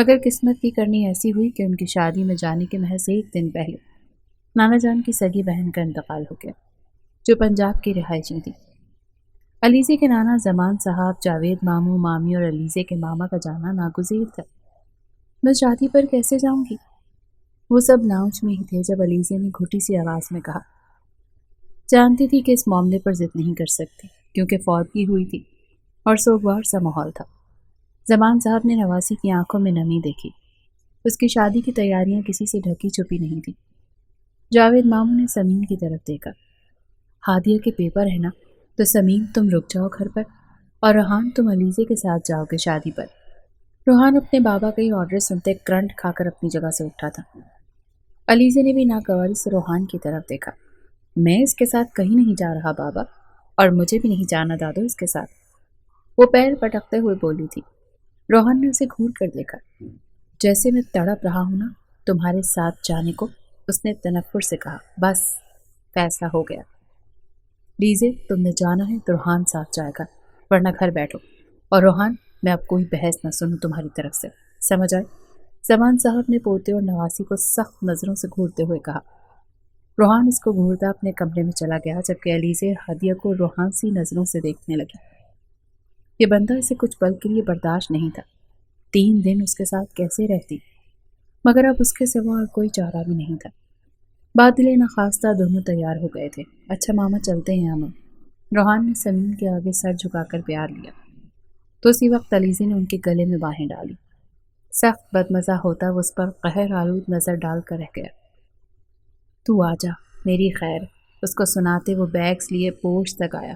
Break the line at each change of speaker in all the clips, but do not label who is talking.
مگر قسمت کی کرنی ایسی ہوئی کہ ان کی شادی میں جانے کے محض ایک دن پہلے نانا جان کی سگی بہن کا انتقال ہو گیا، جو پنجاب کی رہائشی تھی۔ علیزے کے نانا زمان صاحب، جاوید ماموں، مامی اور علیزے کے ماما کا جانا ناگزیر تھا۔ میں شادی پر کیسے جاؤں گی؟ وہ سب لاؤنج میں ہی تھے جب علیزے نے گھٹی سی آواز میں کہا۔ جانتی تھی کہ اس معاملے پر ضد نہیں کر سکتی، کیونکہ فوتگی ہوئی تھی اور سوگوار سا ماحول تھا۔ زمان صاحب نے نواسی کی آنکھوں میں نمی دیکھی۔ اس کی شادی کی تیاریاں کسی سے ڈھکی چھپی نہیں تھی۔ جاوید ماموں نے سمین کی طرف دیکھا۔ ہادیہ کے پیپر ہے نا، تو سمین تم رک جاؤ گھر پر، اور روحان تم علیزے کے ساتھ جاؤ گے شادی پر۔ روحان اپنے بابا کا یہ آرڈر سنتے کرنٹ کھا کر اپنی جگہ سے اٹھا تھا۔ علیزے نے بھی ناگواری سے روحان کی طرف دیکھا۔ میں اس کے ساتھ کہیں نہیں جا رہا بابا، اور مجھے بھی نہیں جانا دادو اس کے ساتھ، وہ پیر پٹکتے ہوئے بولی تھی۔ روحان نے اسے گھور کر دیکھا۔ جیسے میں تڑپ رہا ہوں نا تمہارے ساتھ جانے کو، اس نے تنفر سے کہا۔ بس فیصلہ ہو گیا، لیزے تم نے جانا ہے تو روحان ساتھ جائے گا، ورنہ گھر بیٹھو، اور روحان میں اب کوئی بحث نہ سنوں تمہاری طرف سے، سمجھ آئے؟ زمان صاحب نے پوتے اور نواسی کو سخت نظروں سے گھورتے ہوئے کہا۔ روحان اس کو گھورتا اپنے کمرے میں چلا گیا، جبکہ علیزے ہادیہ کو روحان سی نظروں سے دیکھنے لگی۔ یہ بندہ اسے کچھ پل کے لیے برداشت نہیں تھا۔ 3 دن اس کے ساتھ کیسے رہتی؟ مگر اب اس کے سوا اور کوئی چارہ بھی نہیں تھا۔ بادل نخواستہ دونوں تیار ہو گئے تھے۔ اچھا ماما چلتے ہیں ہم۔ روحان نے سمین کے آگے سر جھکا کر پیار لیا، تو اسی وقت علیزے نے ان کے گلے میں باہیں ڈالی۔ سخت بدمزہ ہوتا وہ اس پر قہر آلود نظر ڈال کر رہ گیا۔ تو آ جا میری خیر، اس کو سناتے وہ بیگز لیے پورچ تک آیا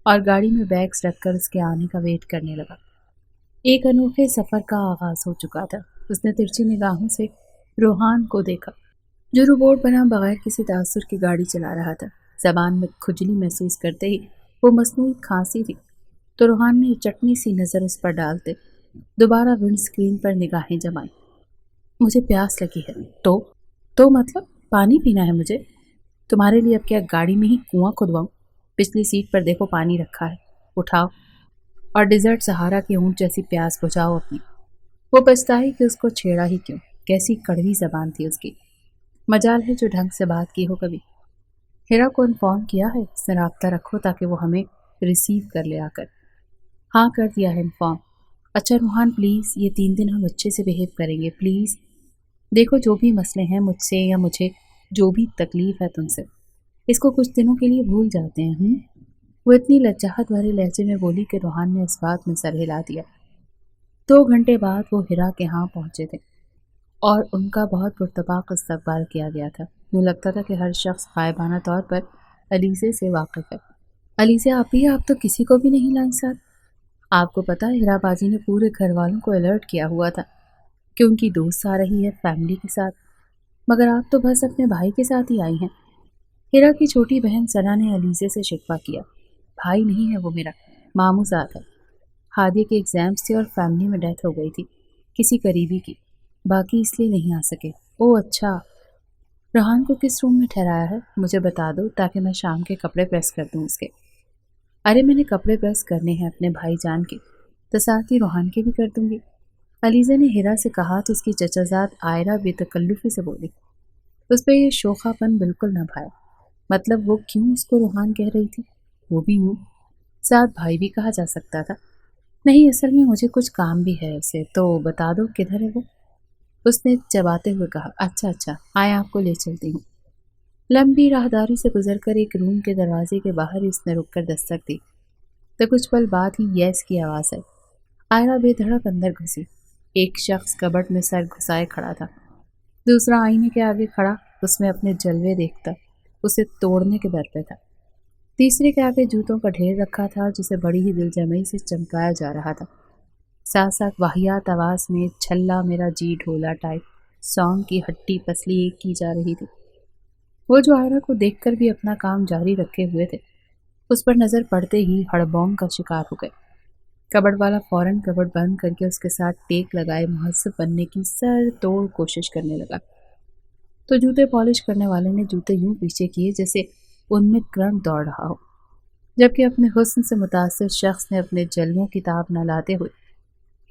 اور گاڑی میں بیگز رکھ کر اس کے آنے کا ویٹ کرنے لگا۔ ایک انوکھے سفر کا آغاز ہو چکا تھا۔ اس نے ترچھی نگاہوں سے روحان کو دیکھا، جو روبوٹ بنا بغیر کسی تاثر کی گاڑی چلا رہا تھا۔ زبان میں کھجلی محسوس کرتے ہی وہ مصنوعی کھانسی تھی، تو روحان نے چٹنی سی نظر اس پر ڈالتے دوبارہ ونڈ اسکرین پر نگاہیں جمائیں۔ مجھے پیاس لگی ہے۔ تو مطلب پانی پینا ہے مجھے؟ تمہارے لیے اب کیا گاڑی میں ہی کنواں کھدواؤں؟ پچھلی سیٹ پر دیکھو پانی رکھا ہے، اٹھاؤ اور ڈیزرٹ سہارا کی اونٹ جیسی پیاس بجھاؤ اپنی۔ وہ پچھتائی کہ اس کو چھیڑا ہی کیوں، کیسی کڑوی زبان تھی اس کی۔ مجال ہے جو ڈھنگ سے بات کی ہو کبھی۔ ہیرا کو انفارم کیا ہے؟ اس سے رابطہ رکھو تاکہ وہ ہمیں ریسیو کر لے آ کر۔ ہاں کر دیا ہے انفارم۔ اچھا روحان پلیز، یہ 3 دن ہم اچھے سے بیہیو کریں گے پلیز۔ دیکھو جو بھی مسئلے ہیں مجھ سے یا مجھے جو بھی تکلیف ہے تم سے، اس کو کچھ دنوں کے لیے بھول جاتے ہیں۔ وہ اتنی لجاجت بھرے لہجے میں بولی کہ روحان نے اس بات میں سر ہلا دیا۔ 2 گھنٹے بعد وہ ہیرا کے ہاں پہنچے تھے اور ان کا بہت پرتپاک استقبال کیا گیا تھا۔ یوں لگتا تھا کہ ہر شخص غائبانہ طور پر علیزے سے واقف ہے۔ علیزے آپ تو کسی کو بھی نہیں لائیں ساتھ؟ آپ کو پتا ہے ہیرا بازی نے پورے گھر والوں کو الرٹ کیا ہوا تھا کہ ان کی دوست آ رہی ہے فیملی کے ساتھ، مگر آپ تو بس اپنے بھائی کے ساتھ ہی آئی ہیں۔ ہیرا کی چھوٹی بہن سنا نے علیزے سے شکوہ کیا۔ بھائی نہیں ہے وہ میرا، ماموں زاد ہے۔ ہادیہ کے ایگزامز تھے اور فیملی میں ڈیتھ ہو گئی تھی کسی قریبی کی، باقی اس لیے نہیں آ سکے۔ اوہ اچھا، روحان کو کس روم میں ٹھہرایا ہے مجھے بتا دو تاکہ میں شام کے کپڑے پریس کر دوں اس کے۔ ارے میں نے کپڑے پریس کرنے ہیں اپنے بھائی جان کے، تو ساتھ ہی روحان کے بھی کر دوں گی۔ علیزہ نے ہیرا سے کہا تو اس کی چچا زاد آئرہ بے تکلفی سے بولی۔ اس پہ یہ شوخہ پن بالکل نہ بھایا۔ مطلب وہ کیوں اس کو روحان کہہ رہی تھی؟ وہ بھی یوں، ساتھ بھائی بھی کہا جا سکتا تھا۔ نہیں اصل میں مجھے کچھ کام بھی ہے اسے، تو بتا دو کدھر ہے وہ؟ اس نے چباتے ہوئے کہا۔ اچھا آئے آپ کو لے چلتی ہوں۔ لمبی راہداری سے گزر کر ایک روم کے دروازے کے باہر اس نے رک کر دستک دی تو کچھ پل بعد ہی یس کی آواز آئی۔ آئرہ بے دھڑک اندر گھسی۔ ایک شخص کبٹ میں سر گھسائے کھڑا تھا، دوسرا آئینے کے آگے کھڑا اس میں اپنے جلوے دیکھتا اسے توڑنے کے در پہ تھا، تیسرے کے آگے جوتوں کا ڈھیر رکھا تھا جسے بڑی ہی دل جمعی سے چمکایا جا رہا تھا۔ ساتھ ساتھ واہیات آواز میں چھلا میرا جی ڈھولا ٹائپ سانگ کی ہٹی پسلی ایک کی جا رہی تھی۔ وہ جو آئرہ کو دیکھ کر بھی اپنا کام جاری رکھے ہوئے تھے، اس پر نظر پڑتے ہی ہڑبونگ کا شکار ہو گئے۔ کبڑ والا فوراً کبڑ بند کر کے اس کے ساتھ ٹیک لگائے مہذب بننے کی سر توڑ کوشش کرنے لگا، تو جوتے پالش کرنے والے نے جوتے یوں پیچھے کیے جیسے ان میں کرنٹ دوڑ رہا ہو، جبکہ اپنے حسن سے متاثر شخص نے اپنے جلووں کی تاب نہ لاتے ہوئے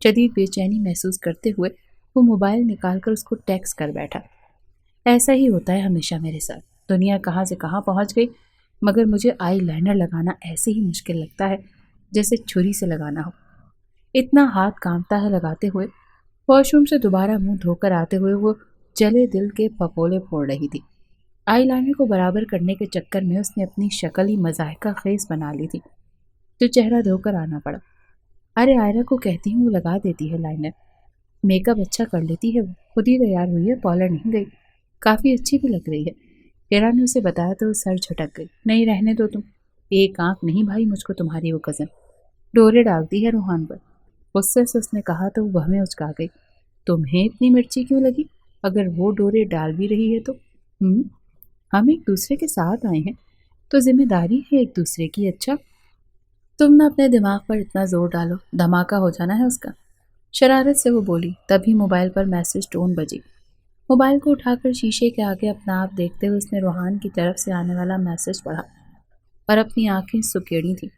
شدید بے چینی محسوس کرتے ہوئے وہ موبائل نکال کر اس کو ٹیکسٹ کر بیٹھا۔ ایسا ہی ہوتا ہے ہمیشہ میرے ساتھ، دنیا کہاں سے کہاں پہنچ گئی، مگر مجھے آئی لائنر لگانا ایسے ہی مشکل لگتا ہے جیسے چھری سے لگانا ہو۔ اتنا ہاتھ کانپتا ہے لگاتے ہوئے۔ واش روم سے دوبارہ منہ دھو کر آتے ہوئے وہ جلے دل کے پکولے پھوڑ رہی تھی۔ آئی لائنر کو برابر کرنے کے چکر میں اس نے اپنی شکل ہی مضحکہ خیز بنا لی تھی، جو چہرہ دھو کر آنا پڑا۔ ارے آئرہ کو کہتی ہوں وہ لگا دیتی ہے لائنر، میک اپ اچھا کر لیتی ہے، وہ خود ہی تیار ہوئی ہے، پارلر نہیں گئی، کافی اچھی بھی لگ رہی ہے۔ ہیرا نے اسے بتایا تو وہ سر جھٹک گئی۔ نہیں رہنے دو تم، ایک آنکھ نہیں بھائی مجھ کو تمہاری وہ کزن، ڈورے ڈالتی ہے روحان پر۔ غصے سے اس نے کہا تو وہ بہمیں اچکا گئی۔ تمہیں اتنی مرچی کیوں لگی؟ اگر وہ ڈورے ڈال بھی رہی ہے تو ہم ایک دوسرے کے ساتھ آئے ہیں تو ذمہ داری ہے ایک دوسرے کی۔ اچھا تم نہ اپنے دماغ پر اتنا زور ڈالو، دھماکہ ہو جانا ہے اس کا۔ شرارت سے وہ بولی، تبھی موبائل پر میسج ٹون بجی۔ موبائل کو اٹھا کر شیشے کے آگے اپنا آپ دیکھتے ہوئے اس نے روحان کی طرف سے آنے والا میسج پڑھا اور اپنی آنکھیں سکیڑی تھیں۔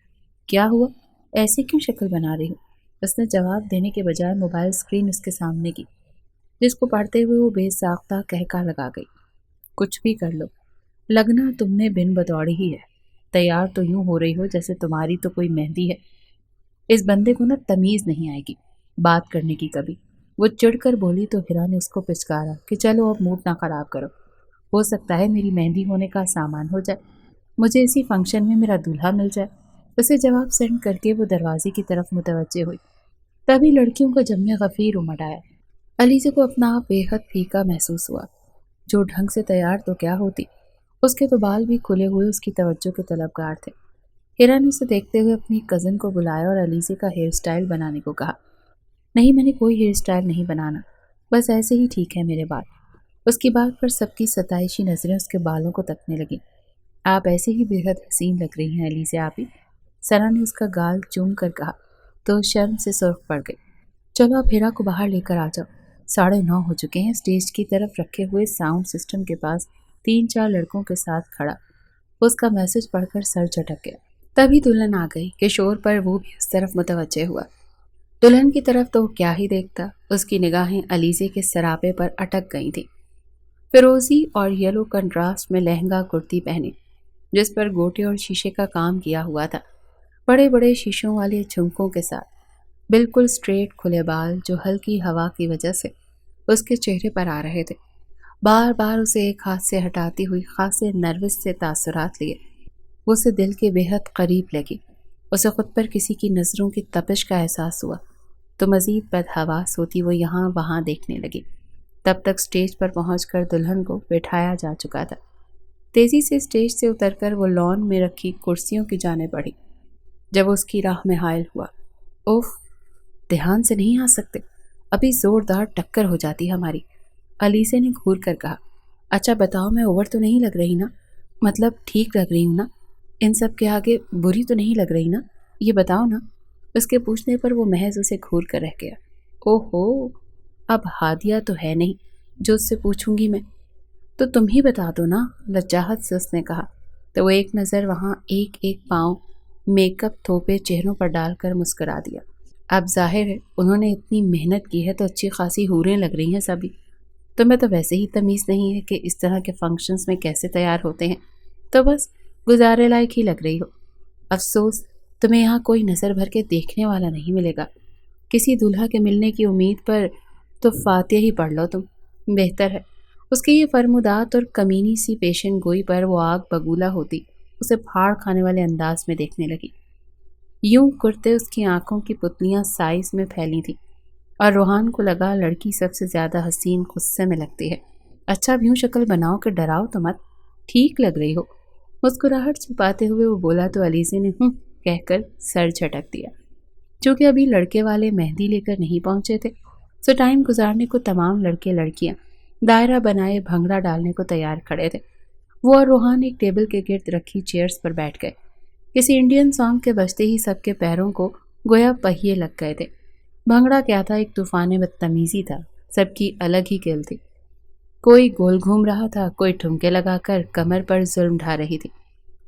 کیا ہوا؟ ایسے کیوں شکل بنا رہی ہو؟ اس نے جواب دینے کے بجائے موبائل اسکرین اس کے سامنے کی، جس کو پڑھتے ہوئے وہ بے ساختہ کہکا لگا گئی۔ کچھ بھی کر لو، لگنا تم نے بن بتوڑی ہی ہے، تیار تو یوں ہو رہی ہو جیسے تمہاری تو کوئی مہندی ہے۔ اس بندے کو نہ تمیز نہیں آئے گی بات کرنے کی کبھی۔ وہ چڑھ کر بولی تو ہیرا نے اس کو پچکارا کہ چلو اب موڈ نہ خراب کرو، ہو سکتا ہے میری مہندی ہونے کا سامان ہو جائے، مجھے اسی فنکشن میں میرا دولہا مل جائے۔ اسے جواب سینڈ کر کے وہ دروازے کی طرف متوجہ ہوئی، تبھی لڑکیوں کا جمع غفیر امڑ آیا۔ علیزہ کو اپنا آپ بے حد پھیکا محسوس ہوا۔ جو ڈھنگ سے تیار تو کیا ہوتی، اس کے تو بال بھی کھلے ہوئے اس کی توجہ کے طلبگار تھے۔ ہیرا نے اسے دیکھتے ہوئے اپنی کزن کو بلایا اور علیزہ کا ہیئر سٹائل بنانے کو کہا۔ نہیں میں نے کوئی ہیئر سٹائل نہیں بنانا، بس ایسے ہی ٹھیک ہے میرے بال۔ اس کی بات پر سب کی ستائشی نظریں اس کے بالوں کو تکنے لگیں۔ آپ ایسے ہی بے حد حسین لگ رہی ہیں علیزہ آپی، سنا نے اس کا گال چوم کر کہا تو شرم سے سرخ پڑ گئی۔ چلو اب ہیرا کو باہر لے کر آ جاؤ، 9:30 ہو چکے ہیں۔ اسٹیج کی طرف رکھے ہوئے ساؤنڈ سسٹم کے پاس 3-4 لڑکوں کے ساتھ کھڑا اس کا میسج پڑھ کر سر جھٹک گیا۔ تبھی دلہن آ گئی کہ شور پر وہ بھی اس طرف متوجہ ہوا۔ دلہن کی طرف تو کیا ہی دیکھتا، اس کی نگاہیں علیزہ کے سراپے پر اٹک گئی تھیں۔ فیروزی اور یلو کنٹراسٹ میں لہنگا کرتی پہنے، جس پر گوٹے اور شیشے کا کام کیا ہوا تھا، بڑے بڑے شیشوں والے جھمکوں کے ساتھ، بالکل سٹریٹ کھلے بال جو ہلکی ہوا کی وجہ سے اس کے چہرے پر آ رہے تھے۔ بار بار اسے ایک ہاتھ سے ہٹاتی ہوئی خاصے نروس سے تاثرات لیے وہ اسے دل کے بے حد قریب لگی۔ اسے خود پر کسی کی نظروں کی تپش کا احساس ہوا تو مزید بدحواس ہوتی وہ یہاں وہاں دیکھنے لگی۔ تب تک سٹیج پر پہنچ کر دلہن کو بٹھایا جا چکا تھا۔ تیزی سے سٹیج سے اتر کر وہ لان میں رکھی کرسیوں کی جانب بڑھی۔ جب وہ اس کی راہ میں حائل ہوا، اوف، دھیان سے نہیں آ سکتے، ابھی زوردار ٹکر ہو جاتی ہماری، علیزہ نے گھور کر کہا۔ اچھا بتاؤ میں اوور تو نہیں لگ رہی نا؟ مطلب ٹھیک لگ رہی ہوں نا؟ ان سب کے آگے بری تو نہیں لگ رہی نا؟ یہ بتاؤ نا۔ اس کے پوچھنے پر وہ محض اسے گھور کر رہ گیا۔ اوہو، اب ہادیہ تو ہے نہیں جو اس سے پوچھوں گی میں، تو تم ہی بتا دو نا، لجاہت سے اس نے کہا تو وہ ایک نظر وہاں ایک ایک پاؤں میک اپ تھوپے چہروں پر ڈال کر مسکرا دیا۔ اب ظاہر ہے انہوں نے اتنی محنت کی ہے تو اچھی خاصی حوریں لگ رہی ہیں سبھی، تمہیں تو ویسے ہی تمیز نہیں ہے کہ اس طرح کے فنکشنز میں کیسے تیار ہوتے ہیں، تو بس گزارے لائق ہی لگ رہی ہو۔ افسوس تمہیں یہاں کوئی نظر بھر کے دیکھنے والا نہیں ملے گا، کسی دولہا کے ملنے کی امید پر تو فاتحہ ہی پڑھ لو تم، بہتر ہے۔ اس کی یہ فرمودات اور کمینی سی پیشن گوئی پر وہ آگ بگولا ہوتی اسے پھاڑ کھانے والے انداز میں دیکھنے لگی۔ یوں کرتے اس کی آنکھوں کی پتلیاں سائز میں پھیلی تھیں اور روحان کو لگا لڑکی سب سے زیادہ حسین غصے میں لگتی ہے۔ اچھا اب یوں شکل بناؤ کہ ڈراؤ تو مت، ٹھیک لگ رہی ہو۔ مسکراہٹ چھپاتے ہوئے وہ بولا تو علیزہ نے کہہ کر سر جھٹک دیا۔ چونکہ ابھی لڑکے والے مہندی لے کر نہیں پہنچے تھے، سو ٹائم گزارنے کو تمام لڑکے لڑکیاں دائرہ بنائے بھنگڑا ڈالنے کو تیار کھڑے تھے۔ وہ اور روحان ایک ٹیبل کے گرد رکھی چیئرز پر بیٹھ گئے۔ کسی انڈین سانگ کے بجتے ہی سب کے پیروں کو گویا پہیے لگ گئے تھے۔ بھنگڑا کیا تھا، ایک طوفان بدتمیزی تھا، سب کی الگ ہی کھیل تھی۔ کوئی گول گھوم رہا تھا، کوئی ٹھمکے لگا کر کمر پر ظلم ڈھا رہی تھی۔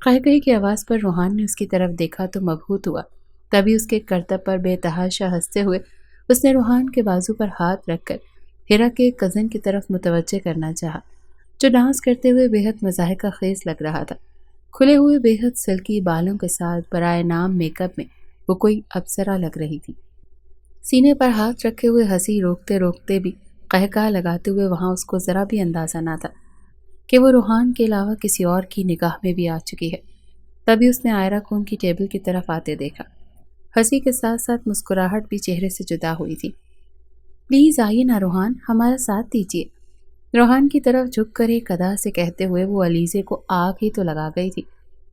قہقہے کی آواز پر روحان نے اس کی طرف دیکھا تو مبہوت ہوا، تبھی اس کے کرتب پر بے تحاشا ہنستے ہوئے اس نے روحان کے بازو پر ہاتھ رکھ کر ہیرا کے ایک کزن کی طرف متوجہ کرنا چاہا جو ڈانس کرتے ہوئے بے حد مضحکہ خیز لگ رہا تھا۔ کھلے ہوئے بے حد سلکی بالوں کے ساتھ برائے نام میک اپ میں وہ کوئی ابصرہ لگ رہی تھی۔ سینے پر ہاتھ رکھے ہوئے ہنسی روکتے روکتے بھی قہقہ لگاتے ہوئے وہاں اس کو ذرا بھی اندازہ نہ تھا کہ وہ روحان کے علاوہ کسی اور کی نگاہ میں بھی آ چکی ہے۔ تبھی اس نے آئرہ کو ان کی ٹیبل کی طرف آتے دیکھا۔ ہنسی کے ساتھ ساتھ مسکراہٹ بھی چہرے سے جدا ہوئی تھی۔ پلیز آئیے نا روحان، ہمارا ساتھ دیجیے، روحان کی طرف جھک کر ایک ادا سے کہتے ہوئے وہ علیزے کو آگ ہی تو لگا گئی تھی۔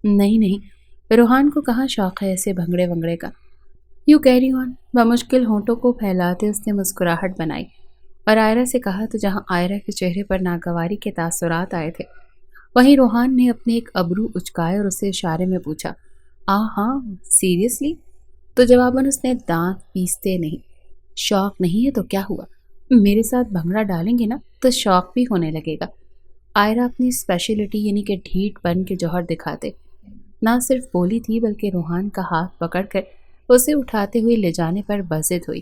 نہیں نہیں، روحان کو کہاں شوق ہے ایسے بھنگڑے ونگڑے کا۔ یو کیری آن، بمشکل ہونٹوں کو پھیلاتے اس نے مسکراہٹ بنائی اور آئرہ سے کہا تو جہاں آئرہ کے چہرے پر ناگواری کے تاثرات آئے تھے وہیں روحان نے اپنے ایک ابرو اچکائے اور اسے اشارے میں پوچھا، ہاں سیریسلی؟ تو جواباً اس نے دانت پیستے، نہیں شوق نہیں ہے تو کیا ہوا، میرے ساتھ بھنگڑا ڈالیں گے نا تو شوق بھی ہونے لگے گا۔ آئرہ اپنی اسپیشلٹی یعنی کہ ڈھیٹ بن کے جوہر دکھاتے نہ صرف بولی تھی بلکہ روحان کا ہاتھ پکڑ کر اسے اٹھاتے ہوئے لے جانے پر بزد ہوئی۔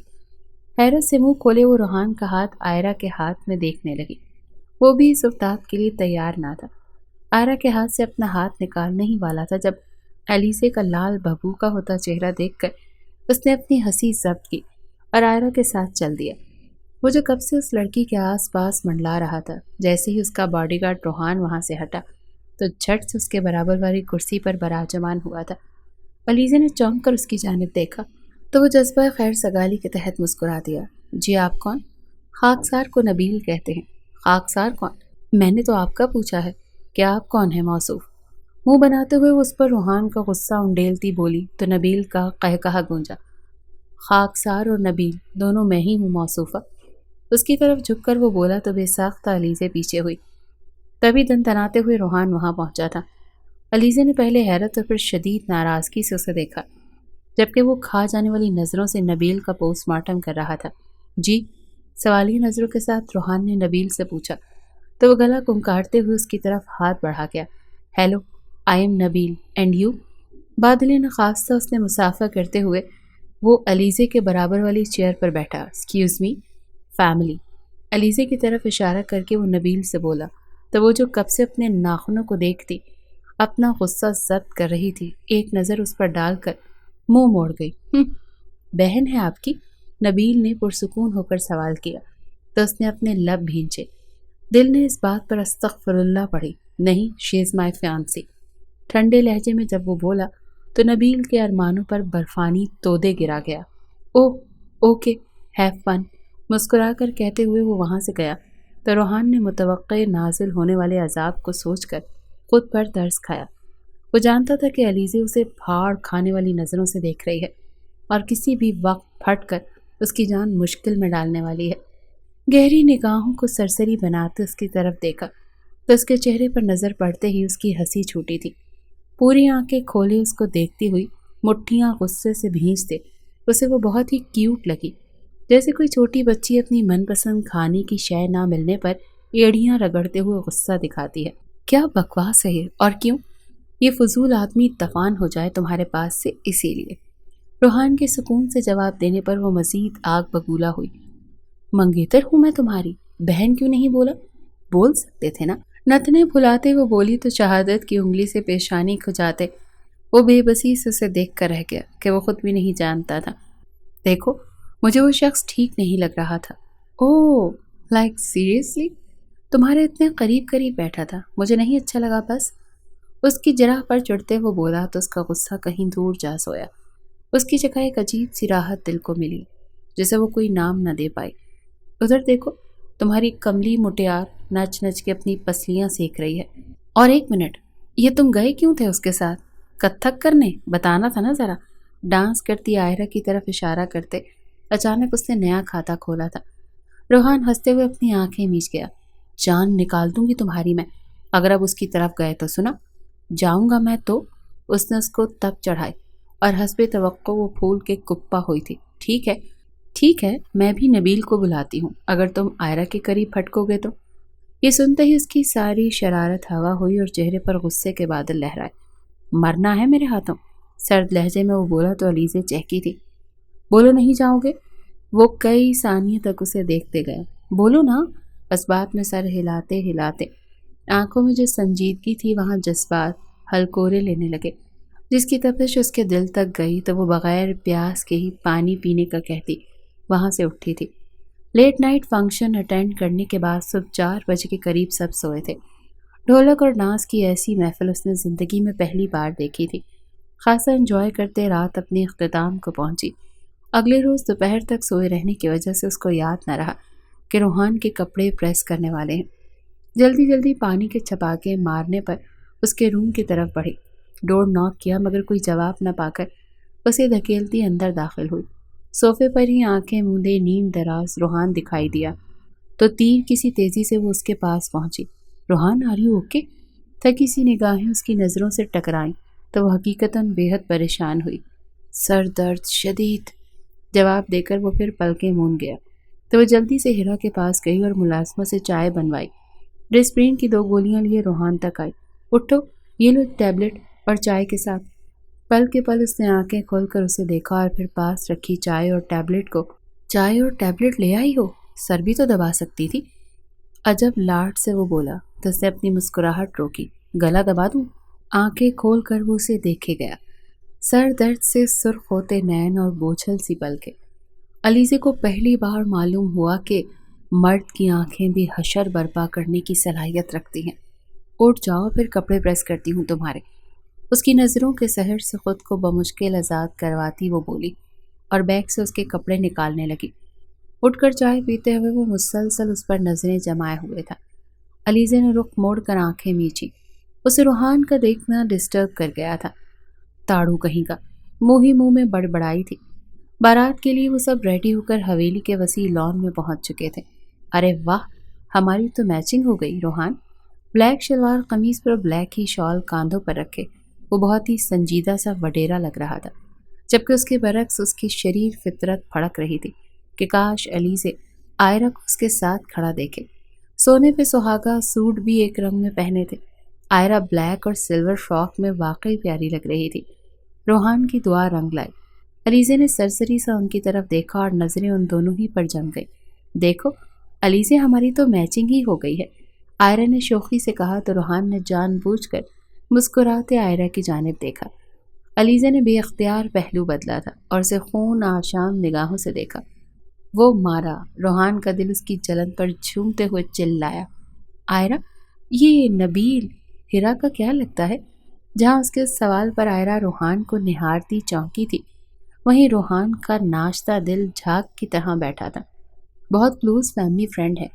حیرت سے منہ کھولے وہ روحان کا ہاتھ آئرہ کے ہاتھ میں دیکھنے لگی۔ وہ بھی اس افتاد کے لیے تیار نہ تھا۔ آئرہ کے ہاتھ سے اپنا ہاتھ نکالنے ہی والا تھا جب ایلیزے کا لال بھبوکا ہوتا چہرہ دیکھ کر اس نے اپنی ہنسی ضبط کی اور آئرہ کے ساتھ چل دیا۔ وہ جو کب سے اس لڑکی کے آس پاس منڈلا رہا تھا، جیسے ہی اس کا باڈی گارڈ روحان وہاں سے ہٹا تو جھٹ سے اس کے برابر والی کرسی پر براجمان ہوا تھا۔ علیزے نے چونک کر اس کی جانب دیکھا تو وہ جذبہ خیر سگالی کے تحت مسکرا دیا۔ جی آپ کون؟ خاکسار کو نبیل کہتے ہیں۔ خاکسار کون؟ میں نے تو آپ کا پوچھا ہے کہ آپ کون ہیں موصوف؟ منہ بناتے ہوئے اس پر روحان کا غصہ انڈیلتی بولی تو نبیل کا قہقہہ گونجا۔ خاکسار اور نبیل دونوں میں ہی ہوں موصوفہ۔ اس کی طرف جھک کر وہ بولا تو بے ساختہ علیزے پیچھے ہوئی۔ تبھی دن تناتے ہوئے روحان وہاں پہنچا تھا۔ علیزے نے پہلے حیرت اور پھر شدید ناراضگی سے اسے دیکھا جبکہ وہ کھا جانے والی نظروں سے نبیل کا پوسٹ مارٹم کر رہا تھا۔ جی؟ سوالیہ نظروں کے ساتھ روحان نے نبیل سے پوچھا تو وہ گلا کنکارتے ہوئے اس کی طرف ہاتھ بڑھا گیا۔ Hello, I am Nabeel, and you? بادلِ نخواستہ اس نے مسافہ کرتے ہوئے وہ علیزے کے برابر والی چیئر پر بیٹھا۔ Excuse me, family? علیزے کی طرف اشارہ کر کے وہ نبیل سے بولا تو وہ جو کب سے اپنے ناخنوں کو دیکھتی اپنا غصہ ضبط کر رہی تھی ایک نظر اس پر ڈال کر منہ موڑ گئی۔ بہن ہے آپ کی؟ نبیل نے پرسکون ہو کر سوال کیا تو اس نے اپنے لب بھینچے۔ دل نے اس بات پر استغفر اللہ پڑھی۔ نہیں، شی از مائی فیانسی۔ ٹھنڈے لہجے میں جب وہ بولا تو نبیل کے ارمانوں پر برفانی تودے گرا گیا۔ اوہ اوکے، ہیو فن، مسکرا کر کہتے ہوئے وہ وہاں سے گیا تو روحان نے متوقع نازل ہونے والے عذاب کو سوچ کر خود پر ترس کھایا۔ وہ جانتا تھا کہ علیزے اسے پھاڑ کھانے والی نظروں سے دیکھ رہی ہے اور کسی بھی وقت پھٹ کر اس کی جان مشکل میں ڈالنے والی ہے۔ گہری نگاہوں کو سرسری بناتے اس کی طرف دیکھا تو اس کے چہرے پر نظر پڑتے ہی اس کی ہنسی چھوٹی تھی۔ پوری آنکھیں کھولے اس کو دیکھتی ہوئی مٹھیاں غصے سے بھینچتے اسے وہ بہت ہی کیوٹ لگی، جیسے کوئی چھوٹی بچی اپنی من پسند کھانے کی شے نہ ملنے پر ایڑیاں رگڑتے ہوئے غصہ دکھاتی ہے۔ کیا بکواس ہے یہ، اور کیوں؟ یہ فضول آدمی طفان ہو جائے تمہارے پاس سے، اسی لیے۔ روحان کے سکون سے جواب دینے پر وہ مزید آگ بگولا ہوئی۔ منگیتر ہوں میں تمہاری، بہن کیوں نہیں بولا؟ بول سکتے تھے نا۔ نتنے بھلاتے وہ بولی تو شہادت کی انگلی سے پیشانی کھجاتے وہ بے بسی سے اسے دیکھ کر رہ گیا کہ وہ خود بھی نہیں جانتا تھا۔ دیکھو، مجھے وہ شخص ٹھیک نہیں لگ رہا تھا۔ اوہ، لائک سیریسلی؟ تمہارے اتنے قریب قریب بیٹھا تھا، مجھے نہیں اچھا لگا بس۔ اس کی جرح پر چڑھتے وہ بولا تو اس کا غصہ کہیں دور جا سویا۔ اس کی جگہ ایک عجیب سی راحت دل کو ملی جسے وہ کوئی نام نہ دے پائی۔ ادھر دیکھو، تمہاری کملی مٹیار نچ نچ کے اپنی پسلیاں سیکھ رہی ہے۔ اور ایک منٹ، یہ تم گئے کیوں تھے اس کے ساتھ؟ کتھک کرنے؟ بتانا تھا نا ذرا۔ ڈانس کرتی آئرہ کی طرف اشارہ کرتے اچانک اس نے نیا کھاتا کھولا تھا۔ روحان ہنستے ہوئے اپنی آنکھیں میچ گیا۔ جان نکال دوں گی تمہاری میں اگر اب اس کی طرف گئے تو۔ سنا، جاؤں گا میں تو۔ اس نے اس کو تب چڑھائی اور حسب توقع وہ پھول کے کپا ہوئی تھی۔ ٹھیک ہے ٹھیک ہے، میں بھی نبیل کو بلاتی ہوں اگر تم آئرہ کے قریب پھٹکو گے تو۔ یہ سنتے ہی اس کی ساری شرارت ہوا ہوئی اور چہرے پر غصے کے بادل لہرائے۔ مرنا ہے میرے ہاتھوں، سرد لہجے میں وہ بولا تو علیزے چہکی تھی۔ بولو نہیں جاؤ گے؟ وہ کئی ثانیے تک اسے دیکھتے گئے۔ بولو نا، اسبات میں سر ہلاتے ہلاتے۔ آنکھوں میں جو سنجیدگی تھی وہاں جذبات ہلکورے لینے لگے۔ جس کی تپش اس کے دل تک گئی تو وہ بغیر پیاس کے ہی پانی پینے کا کہتی وہاں سے اٹھی تھی۔ لیٹ نائٹ فنکشن اٹینڈ کرنے کے بعد صبح 4 بجے کے قریب سب سوئے تھے۔ ڈھولک اور ناز کی ایسی محفل اس نے زندگی میں پہلی بار دیکھی تھی۔ خاصا انجوائے کرتے رات اپنے اختتام کو پہنچی۔ اگلے روز دوپہر تک سوئے رہنے کی وجہ سے اس کو یاد نہ رہا کہ روحان کے کپڑے پریس کرنے والے ہیں۔ جلدی جلدی پانی کے چھپاکے مارنے پر اس کے روم کی طرف بڑھی۔ ڈور ناک کیا مگر کوئی جواب نہ پا کر اسے دھکیلتی اندر داخل ہوئی۔ صوفے پر ہی آنکھیں موندے نیم دراز روحان دکھائی دیا تو تیر کسی تیزی سے وہ اس کے پاس پہنچی۔ روحان آر یو اوکے؟ تھکی سی نگاہیں اس کی نظروں سے ٹکرائیں تو وہ حقیقتاً بے حد پریشان ہوئی۔ سر درد شدید، جواب دے کر وہ پھر پلکیں موند گیا تو وہ جلدی سے ہیرا کے پاس گئی اور ملازمہ سے چائے بنوائی۔ ڈسپرین کی 2 گولیاں لیے روحان تک آئی۔ اٹھو، یہ لو ٹیبلٹ اور چائے کے ساتھ۔ پل کے پل اس نے آنکھیں کھول کر اسے دیکھا اور پھر پاس رکھی چائے اور ٹیبلٹ لے آئی ہو؟ سر بھی تو دبا سکتی تھی۔ عجب لاٹ سے وہ بولا تو اس نے اپنی مسکراہٹ روکی۔ گلا دبا دوں؟ آنکھیں کھول کر وہ اسے دیکھے گیا۔ سر درد سے سرخ ہوتے نین اور بوجھل سی پلکیں۔ علیزے کو پہلی بار معلوم ہوا کہ مرد کی آنکھیں بھی حشر برپا کرنے کی صلاحیت رکھتی ہیں۔ اٹھ جاؤ، پھر کپڑے پریس کرتی ہوں تمہارے۔ اس کی نظروں کے سحر سے خود کو بمشکل آزاد کرواتی وہ بولی اور بیگ سے اس کے کپڑے نکالنے لگی۔ اٹھ کر چائے پیتے ہوئے وہ مسلسل اس پر نظریں جمائے ہوئے تھا۔ علیزے نے رخ موڑ کر آنکھیں میچی۔ اسے روحان کا دیکھنا ڈسٹرب کر گیا تھا۔ تاڑو کہیں کا، منہ ہی منہ میں بڑبڑائی تھی۔ بارات کے لیے وہ سب ریڈی ہو کر حویلی کے وسیع لان میں پہنچ چکے تھے۔ ارے واہ، ہماری تو میچنگ ہو گئی روحان۔ بلیک شلوار قمیض پر بلیک ہی شال کاندھوں پر رکھے وہ بہت ہی سنجیدہ سا وڈیرا لگ رہا تھا، جبکہ اس کے برعکس اس کی شریر فطرت پھڑک رہی تھی کہ کاش علیزے آئرہ کو اس کے ساتھ کھڑا دیکھے۔ سونے پہ سہاگا سوٹ بھی ایک رنگ میں پہنے تھے۔ آئرہ بلیک اور سلور فراک میں واقعی پیاری لگ رہی تھی۔ روحان کی دعا رنگ لائی۔ علیزے نے سرسری سا ان کی طرف دیکھا اور نظریں ان دونوں ہی پر جم گئی۔ دیکھو علیزے، ہماری تو میچنگ ہی ہو گئی ہے، آئرہ نے شوخی سے کہا تو روحان نے جان بوجھ کر مسکراتے آئرہ کی جانب دیکھا۔ علیزے نے بے اختیار پہلو بدلا تھا اور اسے خون آشام نگاہوں سے دیکھا۔ وہ مارا، روحان کا دل اس کی جلن پر جھومتے ہوئے چلایا۔ آئرہ، یہ نبیل ہیرا کا کیا لگتا ہے؟ جہاں اس کے سوال پر آئرہ روحان کو نہارتی چونکی تھی، وہیں روحان کا ناشتہ دل جھاگ کی طرح بیٹھا تھا۔ بہت کلوز فیملی فرینڈ ہے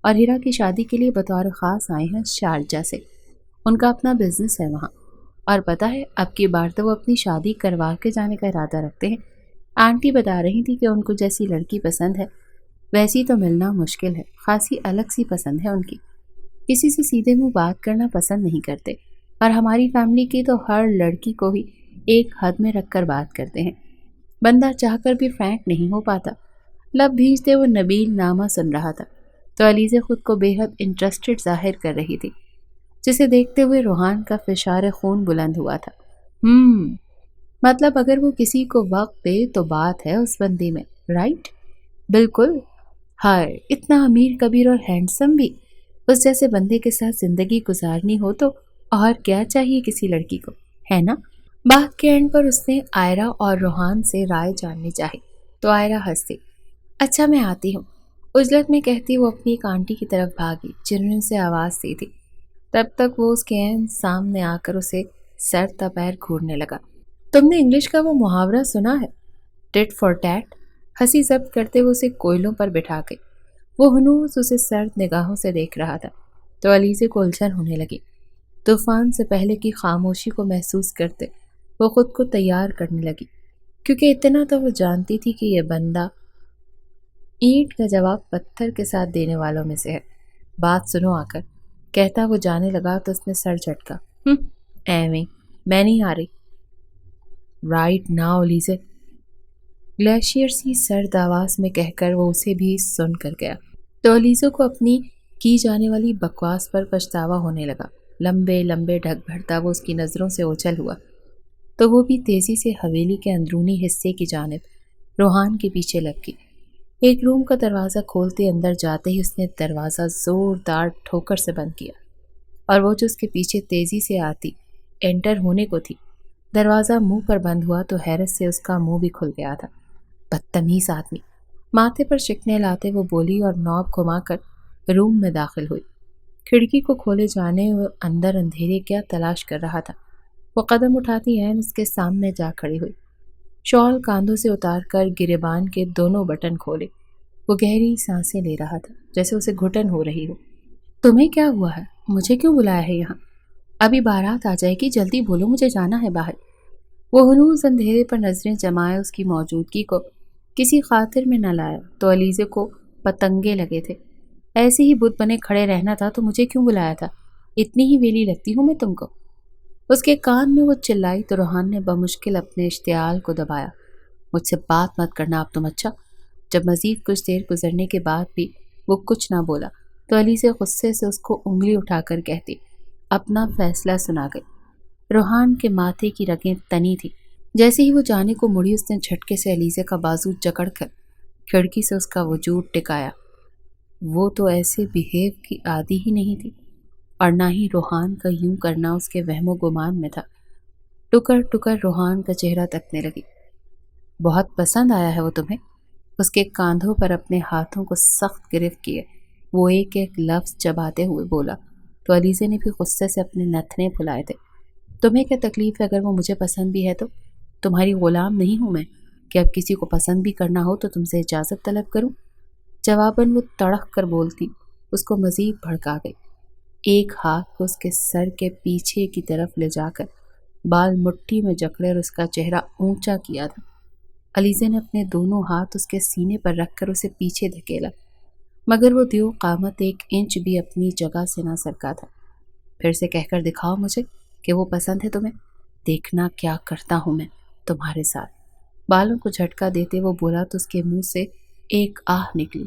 اور ہیرا کی شادی کے لیے بطور خاص آئے ہیں شارجہ سے۔ ان کا اپنا بزنس ہے وہاں، اور پتہ ہے اب کی بار تو وہ اپنی شادی کروا کے جانے کا ارادہ رکھتے ہیں۔ آنٹی بتا رہی تھی کہ ان کو جیسی لڑکی پسند ہے ویسی تو ملنا مشکل ہے، خاصی الگ سی پسند ہے ان کی۔ کسی سے سیدھے منہ بات کرنا پسند نہیں کرتے، اور ہماری فیملی کی تو ہر لڑکی کو ہی ایک حد میں رکھ کر بات کرتے ہیں۔ بندہ چاہ کر بھی فرینک نہیں ہو پاتا۔ لب بھیجتے وہ نبیل نامہ سن رہا تھا تو علیزے خود کو بے حد انٹرسٹڈ ظاہر کر رہی تھی، جسے دیکھتے ہوئے روحان کا فشار خون بلند ہوا تھا۔ مطلب اگر وہ کسی کو وقت دے تو بات ہے اس بندی میں، رائٹ؟ بالکل۔ ہائے، اتنا امیر کبیر اور ہینڈسم بھی، اس جیسے بندے کے ساتھ زندگی گزارنی ہو تو اور کیا چاہیے کسی لڑکی کو، ہے نا؟ بات کے اینڈ پر اس نے آئرہ اور روحان سے رائے جاننی چاہی تو آئرہ ہنسی۔ اچھا میں آتی ہوں، عجلت میں کہتی وہ اپنی ایک آنٹی کی طرف بھاگی جنہوں نے اسے آواز دی تھی۔ تب تک وہ اس کے عین سامنے آ کر اسے سر تا پیر گھورنے لگا۔ تم نے انگلش کا وہ محاورہ سنا ہے، ٹٹ فار ٹیٹ؟ ہنسی ضبط کرتے ہوئے اسے کوئلوں پر بٹھا کے وہ ہنوز اسے سرد نگاہوں سے دیکھ رہا تھا تو علیزے کو الجھن ہونے لگی۔ طوفان سے پہلے کی خاموشی کو محسوس کرتے وہ خود کو تیار کرنے لگی، کیونکہ اتنا تو وہ جانتی تھی کہ یہ بندہ اینٹ کا جواب پتھر کے ساتھ دینے والوں میں سے ہے۔ بات سنو آ کر، کہتا وہ جانے لگا تو اس نے سر جھٹکا۔ ایویں میں نہیں آ رہی رائٹ ناؤ علیزے، گلیشیئر سی سرد آواز میں کہہ کر وہ اسے بھی سن کر گیا تو علیزے کو اپنی کی جانے والی بکواس پر پچھتاوا ہونے لگا۔ لمبے لمبے ڈھک بھرتا وہ اس کی نظروں سے اوجھل ہوا تو وہ بھی تیزی سے حویلی کے اندرونی حصے کی جانب روحان کے پیچھے لگ گئی۔ ایک روم کا دروازہ کھولتے اندر جاتے ہی اس نے دروازہ زوردار ٹھوکر سے بند کیا، اور وہ جو اس کے پیچھے تیزی سے آتی انٹر ہونے کو تھی، دروازہ منہ پر بند ہوا تو حیرت سے اس کا منہ بھی کھل گیا تھا۔ بدتمیز آدمی، ماتھے پر شکنے لاتے وہ بولی اور نوب گھما کر روم میں داخل ہوئی۔ کھڑکی کو کھولے جانے وہ اندر اندھیرے کیا تلاش کر رہا تھا۔ وہ قدم اٹھاتی عین اس کے سامنے جا کھڑی ہوئی، شال کاندھوں سے اتار کر گریبان کے دونوں بٹن کھولے۔ وہ گہری سانسیں لے رہا تھا جیسے اسے گھٹن ہو رہی ہو۔ تمہیں کیا ہوا ہے؟ مجھے کیوں بلایا ہے یہاں؟ ابھی بارات آ جائے گی، جلدی بولو، مجھے جانا ہے باہر۔ وہ ہنوز اندھیرے پر نظریں جمائے اس کی موجودگی کو کسی خاطر میں نہ لایا تو علیزے کو پتنگے لگے تھے۔ ایسے ہی بت بنے کھڑے رہنا تھا تو مجھے کیوں بلایا تھا؟ اتنی ہی ویلی لگتی ہوں میں تم کو؟ اس کے کان میں وہ چلائی تو روحان نے بمشکل اپنے اشتعال کو دبایا۔ مجھ سے بات مت کرنا اب تم، اچھا؟ جب مزید کچھ دیر گزرنے کے بعد بھی وہ کچھ نہ بولا تو علیزے غصے سے اس کو انگلی اٹھا کر کہتی، اپنا فیصلہ سنا گئی۔ روحان کے ماتھے کی رگیں تنی تھی۔ جیسے ہی وہ جانے کو مڑی اس نے جھٹکے سے علیزے کا بازو جکڑ کر کھڑکی سے اس کا وجود ٹکایا۔ وہ تو ایسے بیہیو کی عادی ہی نہیں تھی، اور نہ ہی روحان کا یوں کرنا اس کے وہم و گمان میں تھا۔ ٹکر ٹکر روحان کا چہرہ تکنے لگی۔ بہت پسند آیا ہے وہ تمہیں؟ اس کے کاندھوں پر اپنے ہاتھوں کو سخت گرفت کیے وہ ایک ایک لفظ چباتے ہوئے بولا تو علیزے نے بھی غصے سے اپنے نتنے پھلائے تھے۔ تمہیں کیا تکلیف ہے اگر وہ مجھے پسند بھی ہے تو؟ تمہاری غلام نہیں ہوں میں کہ اب کسی کو پسند بھی کرنا ہو تو تم سے اجازت طلب کروں؟ جواباً وہ تڑق کر بولتی اس کو مزید بھڑکا گئی۔ ایک ہاتھ کو اس کے سر کے پیچھے کی طرف لے جا کر بال مٹھی میں جکڑے اور اس کا چہرہ اونچا کیا تھا۔ علیزے نے اپنے دونوں ہاتھ اس کے سینے پر رکھ کر اسے پیچھے دھکیلا، مگر وہ دیو قامت ایک انچ بھی اپنی جگہ سے نہ سرکا تھا۔ پھر سے کہہ کر دکھاؤ مجھے کہ وہ پسند ہے تمہیں، دیکھنا کیا کرتا ہوں میں تمہارے ساتھ۔ بالوں کو جھٹکا دیتے وہ بولا تو اس کے منہ سے ایک آہ نکلی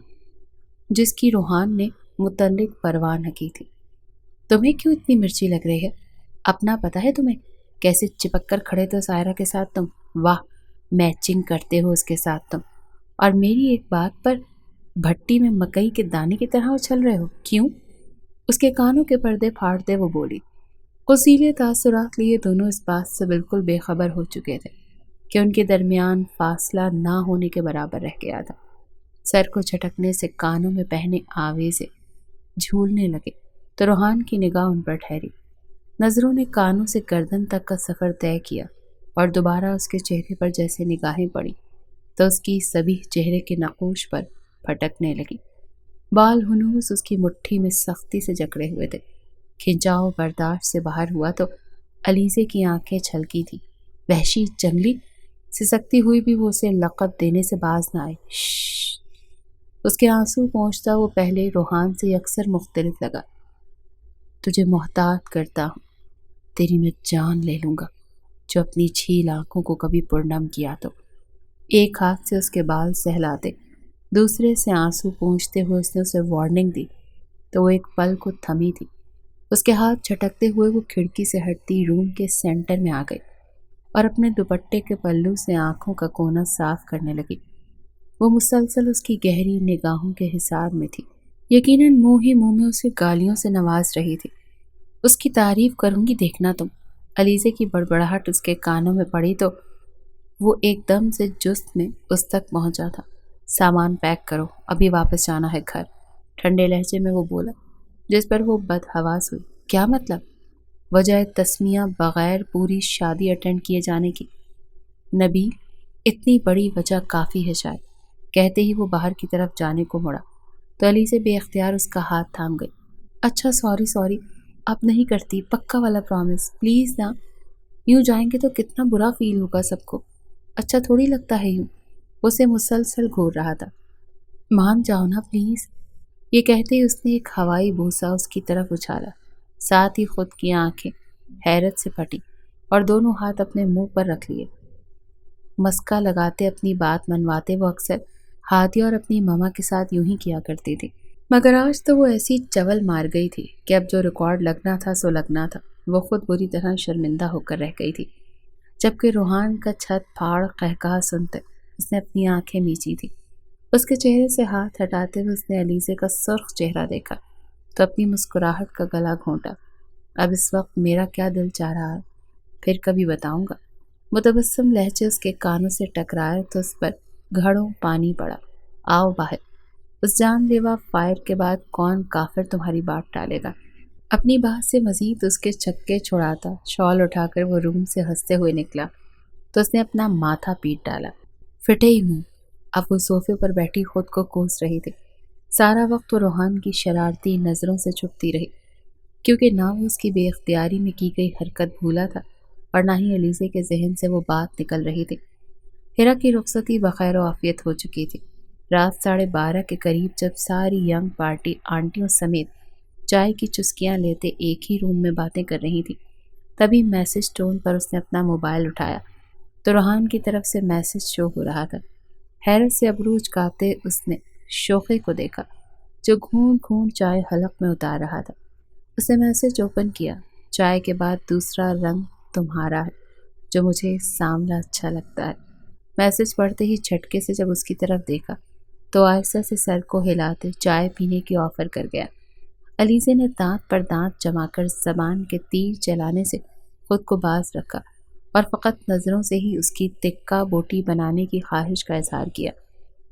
جس کی روحان نے متعلق پرواہ نہ کی تھی۔ تمہیں کیوں اتنی مرچی لگ رہی ہے؟ اپنا پتہ ہے تمہیں؟ کیسے چپک کر کھڑے تھے سائرہ کے ساتھ تم؟ واہ، میچنگ کرتے ہو اس کے ساتھ تم، اور میری ایک بات پر بھٹی میں مکئی کے دانے کی طرح اچھل رہے ہو، کیوں؟ اس کے کانوں کے پردے پھاڑتے وہ بولی۔ غصیلے تاثرات لیے دونوں اس بات سے بالکل بے خبر ہو چکے تھے کہ ان کے درمیان فاصلہ نہ ہونے کے برابر رہ گیا تھا۔ سر کو جھٹکنے سے کانوں میں پہنے آویزے جھولنے لگے تو روحان کی نگاہ ان پر ٹھہری۔ نظروں نے کانوں سے گردن تک کا سفر طے کیا اور دوبارہ اس کے چہرے پر جیسے نگاہیں پڑی تو اس کی سبھی چہرے کے نقوش پر پھٹکنے لگی۔ بال ہنوز اس کی مٹھی میں سختی سے جکڑے ہوئے تھے۔ کھنچاؤ برداشت سے باہر ہوا تو علیزے کی آنکھیں چھلکی تھی۔ وحشی، جنگلی، سسکتی ہوئی بھی وہ اسے لقب دینے سے باز نہ آئی۔ شش! اس کے آنسو پہنچتا وہ پہلے روحان سے اکثر مختلف لگا۔ تجھے محتاط کرتا ہوں، تیری میں جان لے لوں گا جو اپنی چھیل آنکھوں کو کبھی پرنم کیا تو۔ ایک ہاتھ سے اس کے بال سہلاتے دوسرے سے آنسو پونچھتے ہوئے اس نے اسے وارننگ دی تو وہ ایک پل کو تھمی تھی۔ اس کے ہاتھ جھٹکتے ہوئے وہ کھڑکی سے ہٹتی روم کے سینٹر میں آ گئی اور اپنے دوپٹے کے پلو سے آنکھوں کا کونا صاف کرنے لگی۔ وہ مسلسل اس کی گہری نگاہوں کے حصار میں تھی، یقیناً منہ ہی منہ میں اسے گالیوں سے نواز رہی تھی۔ اس کی تعریف کروں گی دیکھنا تم۔ علیزے کی بڑبڑاہٹ اس کے کانوں میں پڑی تو وہ ایک دم سے جست میں اس تک پہنچا تھا۔ سامان پیک کرو، ابھی واپس جانا ہے گھر، ٹھنڈے لہجے میں وہ بولا، جس پر وہ بدحواس ہوئی۔ کیا مطلب؟ وجہ تسمیہ بغیر پوری شادی اٹینڈ کیے جانے کی؟ نبیل، اتنی بڑی وجہ کافی ہے شاید۔ کہتے ہی وہ باہر کی طرف جانے کو مڑا تو علیزے بے اختیار اس کا ہاتھ تھام گئی۔ اچھا سوری، اب نہیں کرتی، پکا والا پرامس، پلیز نا۔ یوں جائیں گے تو کتنا برا فیل ہوگا سب کو، اچھا تھوڑی لگتا ہے یوں۔ اسے مسلسل گھور رہا تھا۔ مان جاؤ نا پلیز۔ یہ کہتے ہی اس نے ایک ہوائی بوسہ اس کی طرف اچھالا، ساتھ ہی خود کی آنکھیں حیرت سے پھٹی اور دونوں ہاتھ اپنے منہ پر رکھ لیے۔ مسکا لگاتے اپنی بات منواتے وہ اکثر ہادیہ اور اپنی ماما کے ساتھ یوں ہی کیا کرتی تھی، مگر آج تو وہ ایسی چول مار گئی تھی کہ اب جو ریکارڈ لگنا تھا سو لگنا تھا۔ وہ خود بری طرح شرمندہ ہو کر رہ گئی تھی، جبکہ روحان کا چھت پھاڑ قہقہا سنتے اس نے اپنی آنکھیں میچی تھی۔ اس کے چہرے سے ہاتھ ہٹاتے ہوئے اس نے علیزے کا سرخ چہرہ دیکھا تو اپنی مسکراہٹ کا گلا گھونٹا۔ اب اس وقت میرا کیا دل چاہ رہا ہے پھر کبھی بتاؤں گا۔ متبسم لہجے اس کے کانوں سے ٹکرائے تو اس پر گھڑوں پانی پڑا۔ آؤ باہر، اس جان لیوا فائر کے بعد کون کافر تمہاری بات ٹالے گا۔ اپنی بات سے مزید اس کے چھکے چھڑاتا شال اٹھا کر وہ روم سے ہنستے ہوئے نکلا تو اس نے اپنا ماتھا پیٹ ڈالا۔ پھٹے ہی منہ۔ اب وہ صوفے پر بیٹھی خود کو کوس رہی تھی۔ سارا وقت وہ روحان کی شرارتی نظروں سے چھپتی رہی، کیونکہ نہ وہ اس کی بے اختیاری میں کی گئی حرکت بھولا تھا اور نہ ہی علیزے کے ذہن سے وہ بات نکل رہی تھی۔ ہیرا کی رخصتی بخیر و عافیت ہو چکی تھی۔ رات 12:30 کے قریب جب ساری ینگ پارٹی آنٹیوں سمیت چائے کی چسکیاں لیتے ایک ہی روم میں باتیں کر رہی تھی، تبھی میسج ٹون پر اس نے اپنا موبائل اٹھایا تو روحان کی طرف سے میسج شو ہو رہا تھا۔ حیرت سے ابروج کاپتے اس نے شوخے کو دیکھا جو گھونٹ گھونٹ چائے حلق میں اتار رہا تھا۔ اس نے میسج اوپن کیا۔ چائے کے بعد دوسرا رنگ تمہارا ہے جو مجھے سانولا اچھا لگتا ہے۔ میسج پڑھتے ہی جھٹکے سے جب اس کی طرف دیکھا تو آہستہ سے سر کو ہلاتے چائے پینے کی آفر کر گیا۔ علیزے نے دانت پر دانت جما کر زبان کے تیر چلانے سے خود کو باز رکھا اور فقط نظروں سے ہی اس کی تکہ بوٹی بنانے کی خواہش کا اظہار کیا۔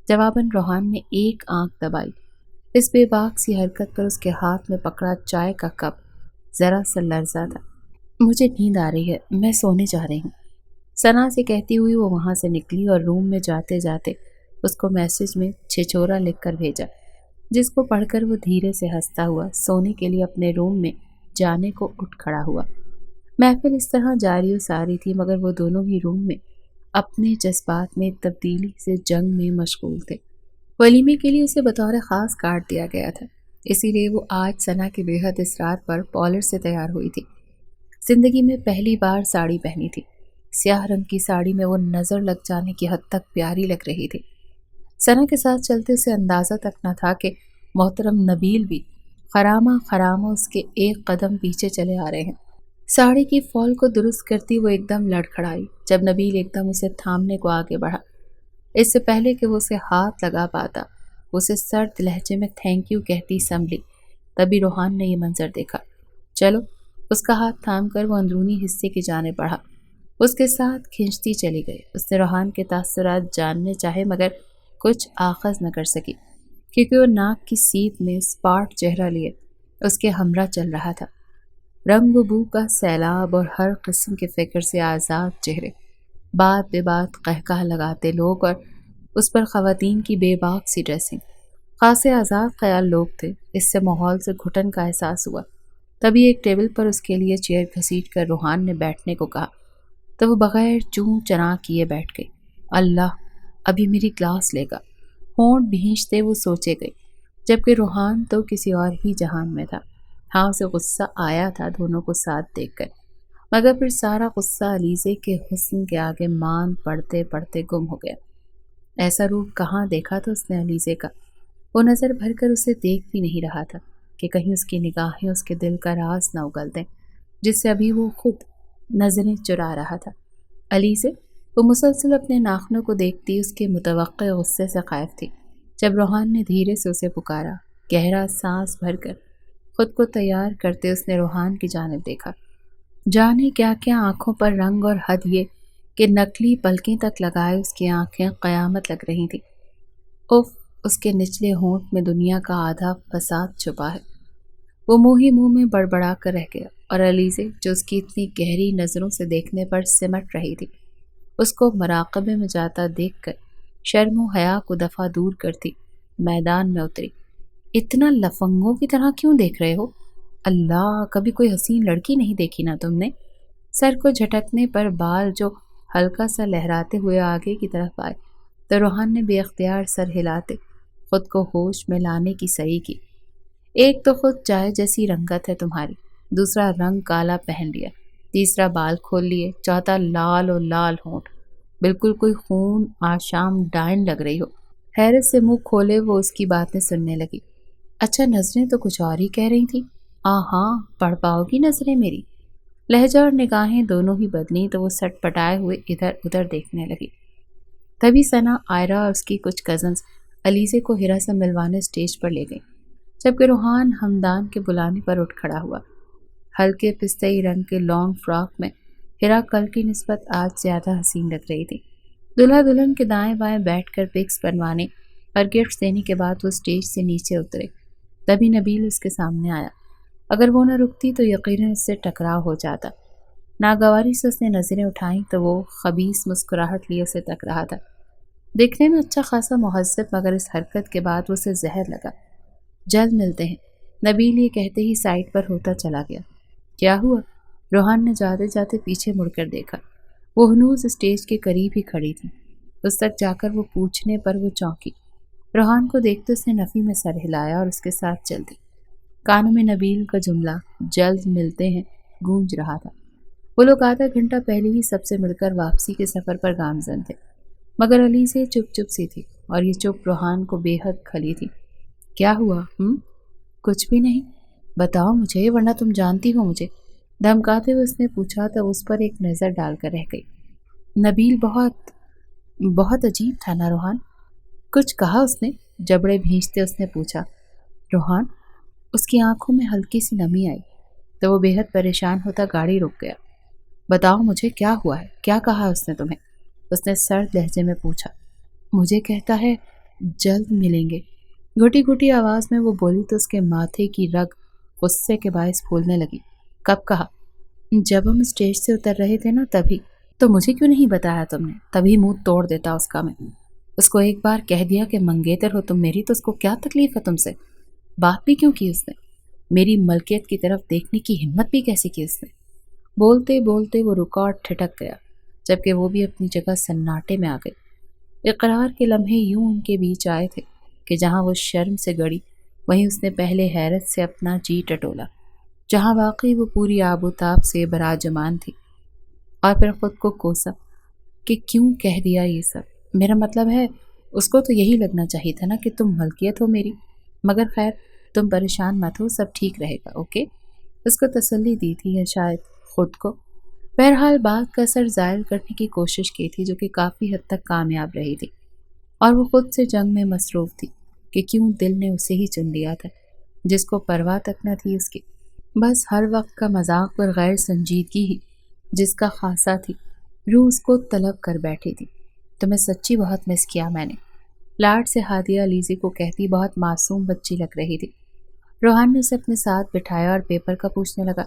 جواباً روحان نے ایک آنکھ دبائی۔ اس بے باک سی حرکت پر اس کے ہاتھ میں پکڑا چائے کا کپ ذرا سا لرزا تھا۔ مجھے نیند آ رہی ہے، میں سونے جا رہی ہوں، ثنا سے کہتی ہوئی وہ وہاں سے نکلی اور روم میں جاتے جاتے اس کو میسج میں چھچورا لکھ کر بھیجا، جس کو پڑھ کر وہ دھیرے سے ہنستا ہوا سونے کے لیے اپنے روم میں جانے کو اٹھ کھڑا ہوا۔ محفل اس طرح جاری و ساری تھی مگر وہ دونوں ہی روم میں اپنے جذبات میں تبدیلی سے جنگ میں مشغول تھے۔ ولیمے کے لیے اسے بطور خاص کاٹ دیا گیا تھا، اسی لیے وہ آج ثنا کے بے حد اصرار پر پالر سے تیار ہوئی تھی۔ زندگی میں پہلی بار ساڑی پہنی تھی۔ سیاہ رنگ کی ساڑی میں وہ نظر لگ جانے کی حد تک پیاری لگ رہی تھی۔ ثنا کے ساتھ چلتے اسے اندازہ تک نہ تھا کہ محترم نبیل بھی خرامہ اس کے ایک قدم پیچھے چلے آ رہے ہیں۔ ساڑی کی فال کو درست کرتی وہ ایک دم لڑکھڑائی جب نبیل ایک دم اسے تھامنے کو آگے بڑھا۔ اس سے پہلے کہ وہ اسے ہاتھ لگا پاتا اسے سرد لہجے میں تھینک یو کہتی سنبھلی، تبھی روحان نے یہ منظر دیکھا۔ چلو، اس کا ہاتھ تھام کر وہ اندرونی حصے کی جانب بڑھا، اس کے ساتھ کھینچتی چلی گئی۔ اس نے روحان کے تاثرات جاننے چاہے مگر کچھ آخذ نہ کر سکی، کیونکہ وہ ناک کی سیپ میں اسپاٹ چہرہ لیے اس کے ہمراہ چل رہا تھا۔ رنگ و بو کا سیلاب اور ہر قسم کے فکر سے آزاد چہرے، بات بے بات قہقہ لگاتے لوگ اور اس پر خواتین کی بے باک سی ڈریسنگ، خاصے آزاد خیال لوگ تھے۔ اس سے ماحول سے گھٹن کا احساس ہوا۔ تبھی ایک ٹیبل پر اس کے لیے چیئر گھسیٹ کر روحان نے بیٹھنے کو کہا تو وہ بغیر چوں چنا کیے بیٹھ گئی۔ اللہ، ابھی میری کلاس لے گا، ہونٹ بھینچتے وہ سوچے گئی، جبکہ روحان تو کسی اور ہی جہان میں تھا۔ ہاں، اسے غصہ آیا تھا دونوں کو ساتھ دیکھ کر، مگر پھر سارا غصہ علیزے کے حسن کے آگے مان پڑتے پڑتے گم ہو گیا۔ ایسا روپ کہاں دیکھا تھا اس نے علیزے کا؟ وہ نظر بھر کر اسے دیکھ بھی نہیں رہا تھا کہ کہیں اس کی نگاہیں اس کے دل کا راز نہ اگل دیں جس سے ابھی وہ خود نظریں چرا رہا تھا۔ علیزے، وہ مسلسل اپنے ناخنوں کو دیکھتی اس کے متوقع غصے سے خائف تھی۔ جب روحان نے دھیرے سے اسے پکارا، گہرا سانس بھر کر خود کو تیار کرتے اس نے روحان کی جانب دیکھا۔ جانے کیا کیا آنکھوں پر رنگ اور حد یہ کہ نکلی پلکیں تک لگائے اس کی آنکھیں قیامت لگ رہی تھیں۔ اف، اس کے نچلے ہونٹ میں دنیا کا آدھا فساد چھپا ہے۔ وہ منہ ہی منہ میں بڑبڑا کر رہ گیا اور علیزے جو اس کی اتنی گہری نظروں سے دیکھنے پر سمٹ رہی تھی، اس کو مراقبے میں جاتا دیکھ کر شرم و حیا کو دفعہ دور کرتی میدان میں اتری۔ اتنا لفنگوں کی طرح کیوں دیکھ رہے ہو؟ اللہ، کبھی کوئی حسین لڑکی نہیں دیکھی نا تم نے؟ سر کو جھٹکنے پر بال جو ہلکا سا لہراتے ہوئے آگے کی طرف آئے تو روحان نے بے اختیار سر ہلاتے خود کو ہوش میں لانے کی صحیح کی۔ ایک تو خود چائے جیسی رنگت ہے تمہاری، دوسرا رنگ کالا پہن لیا، تیسرا بال کھول لیے، چوتھا لال و لال ہونٹ، بالکل کوئی خون آشام ڈائن لگ رہی ہو۔ حیرت سے منہ کھولے وہ اس کی باتیں سننے لگی۔ اچھا، نظریں تو کچھ اور ہی کہہ رہی تھیں۔ ہاں، پڑھ پاؤ گی نظریں میری؟ لہجہ اور نگاہیں دونوں ہی بدلی تو وہ سٹ پٹائے ہوئے ادھر ادھر دیکھنے لگی۔ تبھی ثنا، آئرہ اور اس کی کچھ کزنز علیزے کو ہیرا سے ملوانے اسٹیج پر لے گئی، جبکہ روحان ہمدان کے بلانے پر اٹھ کھڑا ہوا۔ ہلکے پستئی رنگ کے لانگ فراک میں ہیرا کل کی نسبت آج زیادہ حسین لگ رہی تھی۔ دلہا دلہن کے دائیں بائیں بیٹھ کر پکس بنوانے اور گفٹ دینے کے بعد وہ اسٹیج سے نیچے اترے۔ تبھی نبیل اس کے سامنے آیا۔ اگر وہ نہ رکتی تو یقیناً اس سے ٹکراؤ ہو جاتا۔ ناگواری سے اس نے نظریں اٹھائیں تو وہ خبیث مسکراہٹ لیے اسے تک رہا تھا۔ دیکھنے میں اچھا خاصا مہذب، مگر اس حرکت کے بعد وہ اسے زہر لگا۔ جلد ملتے ہیں، نبیل یہ کہتے ہی سائڈ پر ہوتا چلا گیا۔ کیا ہوا؟ روحان نے جاتے جاتے پیچھے مڑ کر دیکھا۔ وہ ہنوز اسٹیج کے قریب ہی کھڑی تھی۔ اس تک جا کر وہ پوچھنے پر وہ چونکی۔ روحان کو دیکھتے اس نے نفی میں سر ہلایا اور اس کے ساتھ چل دی۔ کانوں میں نبیل کا جملہ جلد ملتے ہیں گونج رہا تھا۔ وہ لوگ آدھا گھنٹہ پہلے ہی سب سے مل کر واپسی کے سفر پر گامزن تھے، مگر علی سے چپ چپ سی تھی، اور یہ چپ روحان کو بے حد کھلی تھی۔ کیا ہوا؟ کچھ بھی نہیں، بتاؤ مجھے، ورنہ تم جانتی ہو مجھے، دھمکاتے ہوئے اس نے پوچھا تو اس پر ایک نظر ڈال کر رہ گئی۔ نبیل بہت عجیب تھا نا روحان؟ کچھ کہا اس نے؟ جبڑے بھینچتے اس نے پوچھا۔ روحان، اس کی آنکھوں میں ہلکی سی نمی آئی تو وہ بے حد پریشان ہوتا گاڑی رک گیا۔ بتاؤ مجھے کیا ہوا ہے، کیا کہا اس نے تمہیں؟ اس نے سرد لہجے میں پوچھا۔ مجھے کہتا ہے جلد ملیں گے۔ گھٹی گھٹی آواز میں وہ بولی تو اس کے ماتھے کی رگ غصے کے باعث پھولنے لگی۔ کب کہا؟ جب ہم اسٹیج سے اتر رہے تھے نا تبھی۔ تو مجھے کیوں نہیں بتایا تم نے؟ تبھی منہ توڑ دیتا اس کا میں۔ اس کو ایک بار کہہ دیا کہ منگیتر ہو تم میری، تو اس کو کیا تکلیف ہے تم سے؟ بات بھی کیوں کی اس نے؟ میری ملکیت کی طرف دیکھنے کی ہمت بھی کیسی کی اس نے؟ بولتے بولتے وہ رکا اور ٹھٹک گیا، جبکہ وہ بھی اپنی جگہ سناٹے میں آ گئی۔ اقرار کے لمحے یوں ان کے بیچ آئے تھے کہ جہاں وہ شرم سے گڑی، وہیں اس نے پہلے حیرت سے اپنا جی ٹٹولا، جہاں واقعی وہ پوری آب و تاب سے براجمان تھی، اور پھر خود کو کوسا کہ کیوں کہہ دیا یہ سب۔ میرا مطلب ہے اس کو تو یہی لگنا چاہیے تھا نا کہ تم ملکیت ہو میری، مگر خیر تم پریشان مت ہو، سب ٹھیک رہے گا، اوکے؟ اس کو تسلی دی تھی یا شاید خود کو۔ بہرحال بات کا اثر زائل کرنے کی کوشش کی تھی، جو کہ کافی حد تک کامیاب رہی تھی، اور وہ خود سے جنگ میں مصروف تھی کہ کیوں دل نے اسے ہی چن لیا تھا، جس کو پرواہ تک نہ تھی اس کی۔ بس ہر وقت کا مذاق اور غیر سنجیدگی ہی جس کا خاصہ تھی، روح اس کو طلب کر بیٹھی تھی۔ تمہیں سچی بہت مس کیا میں نے، لاڈ سے ہادیہ لیزی کو کہتی بہت معصوم بچی لگ رہی تھی۔ روحان نے اسے اپنے ساتھ بٹھایا اور پیپر کا پوچھنے لگا۔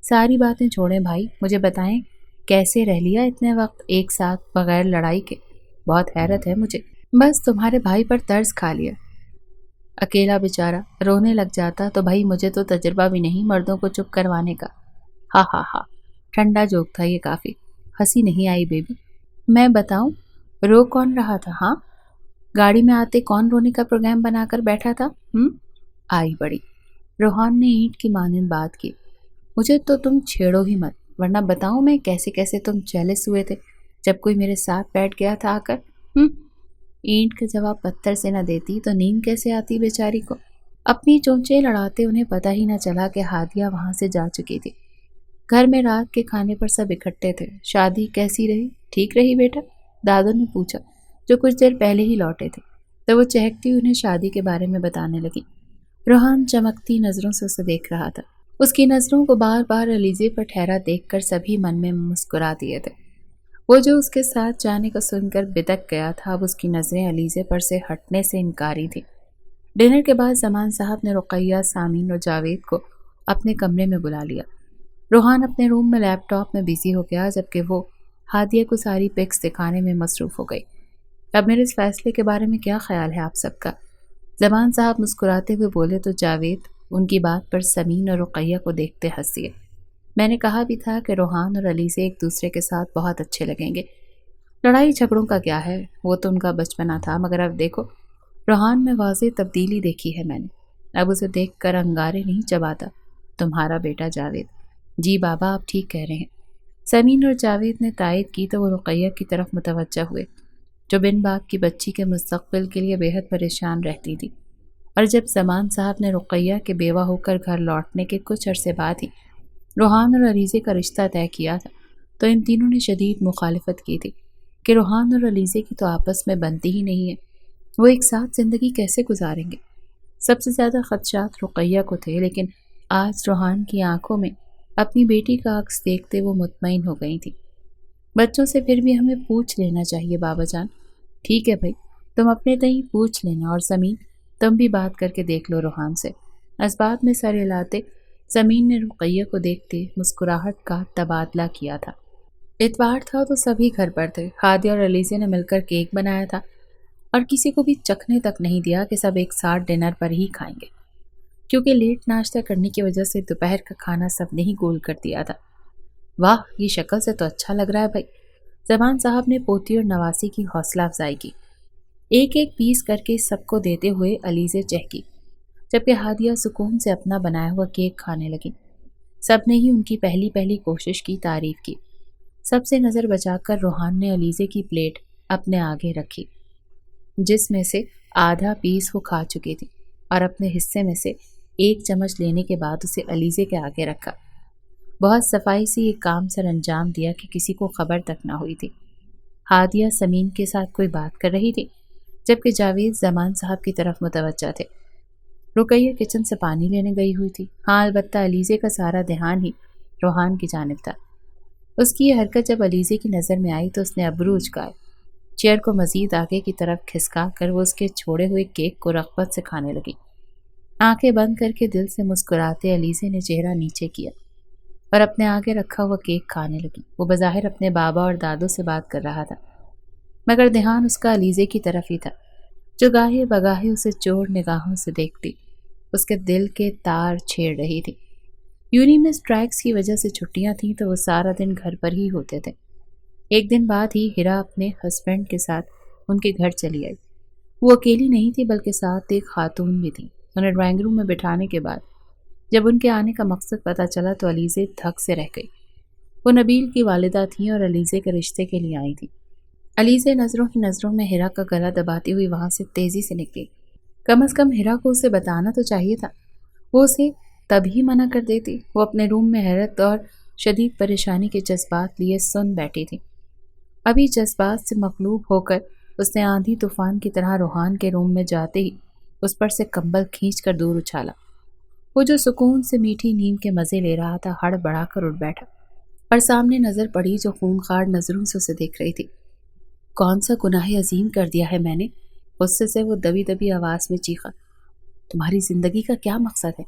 ساری باتیں چھوڑیں بھائی، مجھے بتائیں کیسے رہ لیا اتنے وقت ایک ساتھ بغیر لڑائی کے؟ بہت حیرت ہے مجھے۔ بس تمہارے بھائی پر طرز کھا لیا، اکیلا بیچارہ رونے لگ جاتا، تو بھائی مجھے تو تجربہ بھی نہیں مردوں کو چپ کروانے کا۔ ہاں ہاں ہاں، ٹھنڈا جوک تھا یہ کافی، ہنسی نہیں آئی بیبی۔ میں بتاؤں رو کون رہا تھا؟ ہاں، گاڑی میں آتے کون رونے کا پروگرام بنا کر بیٹھا تھا؟ آئی بڑی۔ روحان نے اینٹ کی مانند بات کی۔ مجھے تو تم چھیڑو ہی مت، ورنہ بتاؤں میں کیسے کیسے تم جیلس ہوئے تھے جب کوئی میرے ساتھ بیٹھ گیا تھا آ کر۔ اینٹ کا جواب پتھر سے نہ دیتی تو نیند کیسے آتی بیچاری کو؟ اپنی چونچیں لڑاتے انہیں پتہ ہی نہ چلا کہ ہادیہ وہاں سے جا چکی تھی۔ گھر میں رات کے کھانے پر سب اکٹھے تھے۔ شادی کیسی رہی؟ ٹھیک رہی بیٹا؟ دادو نے پوچھا، جو کچھ دیر پہلے ہی لوٹے تھے، تو وہ چہکتی انہیں شادی کے بارے میں بتانے لگی۔ روحان چمکتی نظروں سے اسے دیکھ رہا تھا۔ اس کی نظروں کو بار بار علیزے پر ٹھہرا دیکھ کر سبھی من میں مسکرا دیے تھے۔ وہ جو اس کے ساتھ جانے کا سن کر بدک گیا تھا، اب اس کی نظریں علیزے پر سے ہٹنے سے انکاری تھی۔ ڈنر کے بعد زمان صاحب نے رقیہ، سامین اور جاوید کو اپنے کمرے میں بلا لیا۔ روحان اپنے روم میں لیپ ٹاپ میں بیزی ہو گیا، جبکہ وہ ہادیہ کو ساری پکس دکھانے میں مصروف ہو گئی۔ اب میرے اس فیصلے کے بارے میں کیا خیال ہے آپ سب کا؟ زمان صاحب مسکراتے ہوئے بولے تو جاوید ان کی بات پر سمین اور رقیہ کو دیکھتے ہنس دیے۔ میں نے کہا بھی تھا کہ روحان اور علی سے ایک دوسرے کے ساتھ بہت اچھے لگیں گے۔ لڑائی جھگڑوں کا کیا ہے، وہ تو ان کا بچپنا تھا، مگر اب دیکھو روحان میں واضح تبدیلی دیکھی ہے میں نے۔ اب اسے دیکھ کر انگارے نہیں چباتا تمہارا بیٹا جاوید۔ جی بابا آپ ٹھیک کہہ رہے ہیں۔ سمین اور جاوید نے تائید کی تو وہ رقیہ کی طرف متوجہ ہوئے، جو بن باپ کی بچی کے مستقبل کے لیے بے حد پریشان رہتی تھی۔ اور جب زمان صاحب نے رقیہ کے بیوہ ہو کر گھر لوٹنے کے کچھ عرصے بعد ہی روحان اور علیزے کا رشتہ طے کیا تھا، تو ان تینوں نے شدید مخالفت کی تھی کہ روحان اور علیزے کی تو آپس میں بنتی ہی نہیں ہے، وہ ایک ساتھ زندگی کیسے گزاریں گے؟ سب سے زیادہ خدشات رقیہ کو تھے، لیکن آج روحان کی آنکھوں میں اپنی بیٹی کا عکس دیکھتے وہ مطمئن ہو گئی تھی۔ بچوں سے پھر بھی ہمیں پوچھ لینا چاہیے بابا جان۔ ٹھیک ہے بھائی، تم اپنے تئیں پوچھ لینا، اور زمین تم بھی بات کر کے دیکھ لو روحان سے۔ اسباب میں سر ہلاتے زمین نے رقیہ کو دیکھتے مسکراہٹ کا تبادلہ کیا تھا۔ اتوار تھا تو سبھی گھر پر تھے۔ ہادیہ اور علیزے نے مل کر کیک بنایا تھا اور کسی کو بھی چکھنے تک نہیں دیا کہ سب ایک ساتھ ڈنر پر ہی کھائیں گے، کیونکہ لیٹ ناشتہ کرنے کی وجہ سے دوپہر کا کھانا سب نے ہی گول کر دیا تھا۔ واہ، یہ شکل سے تو اچھا لگ رہا ہے بھائی، زمان صاحب نے پوتی اور نواسی کی حوصلہ افزائی کی۔ ایک ایک پیس کر کے سب کو دیتے ہوئے علیزے چہکی، جبکہ ہادیہ سکون سے اپنا بنایا ہوا کیک کھانے لگی۔ سب نے ہی ان کی پہلی پہلی کوشش کی تعریف کی۔ سب سے نظر بچا کر روحان نے علیزے کی پلیٹ اپنے آگے رکھی، جس میں سے آدھا پیس وہ کھا چکی تھی، اور اپنے حصے میں سے ایک چمچ لینے کے بعد اسے علیزے کے آگے رکھا۔ بہت صفائی سے یہ کام سر انجام دیا کہ کسی کو خبر تک نہ ہوئی تھی۔ ہادیہ سمین کے ساتھ کوئی بات کر رہی تھی، جبکہ جاوید زمان صاحب کی طرف متوجہ تھے۔ رقیہ کچن سے پانی لینے گئی ہوئی تھی۔ ہاں، البتہ علیزے کا سارا دھیان ہی روحان کی جانب تھا۔ اس کی یہ حرکت جب علیزے کی نظر میں آئی تو اس نے ابرو اچکائے۔ چیئر کو مزید آگے کی طرف کھسکا کر وہ اس کے چھوڑے ہوئے کیک کو رغبت سے کھانے لگی۔ آنکھیں بند کر کے دل سے مسکراتے علیزے نے چہرہ نیچے کیا اور اپنے آگے رکھا ہوا کیک کھانے لگی۔ وہ بظاہر اپنے بابا اور دادوں سے بات کر رہا تھا، مگر دھیان اس کا علیزے کی طرف ہی تھا، جو گاہے بگاہے اسے چور نگاہوں سے دیکھتی اس کے دل کے تار چھیڑ رہی تھی۔ یونی میں اسٹرائکس کی وجہ سے چھٹیاں تھیں تو وہ سارا دن گھر پر ہی ہوتے تھے۔ ایک دن بعد ہی ہیرا اپنے ہسبینڈ کے ساتھ ان کے گھر چلی آئی۔ وہ اکیلی نہیں تھی بلکہ ساتھ ایک خاتون بھی تھی۔ انہیں ڈرائنگ روم میں بٹھانے کے بعد جب ان کے آنے کا مقصد پتہ چلا تو علیزے دھک سے رہ گئی۔ وہ نبیل کی والدہ تھیں اور علیزے کے رشتے کے لیے آئی تھیں۔ علیزے نظروں کی نظروں میں ہیرا کا گلا دباتی ہوئی وہاں سے تیزی سے نکلی۔ کم از کم ہیرا کو اسے بتانا تو چاہیے تھا، وہ اسے تب ہی منع کر دیتی۔ وہ اپنے روم میں حیرت اور شدید پریشانی کے جذبات لیے سن بیٹھی تھی۔ ابھی جذبات سے مغلوب ہو کر اس نے آندھی طوفان کی طرح روحان کے روم میں جاتے ہی اس پر سے کمبل کھینچ کر دور اچھالا۔ وہ جو سکون سے میٹھی نیند کے مزے لے رہا تھا ہڑ بڑھا کر اٹھ بیٹھا، اور سامنے نظر پڑی جو خونخوار نظروں سے اسے دیکھ رہی تھی۔ کون سا گناہ عظیم کر دیا ہے میں نے؟ غصے سے وہ دبی دبی آواز میں چیخا۔ تمہاری زندگی کا کیا مقصد ہے؟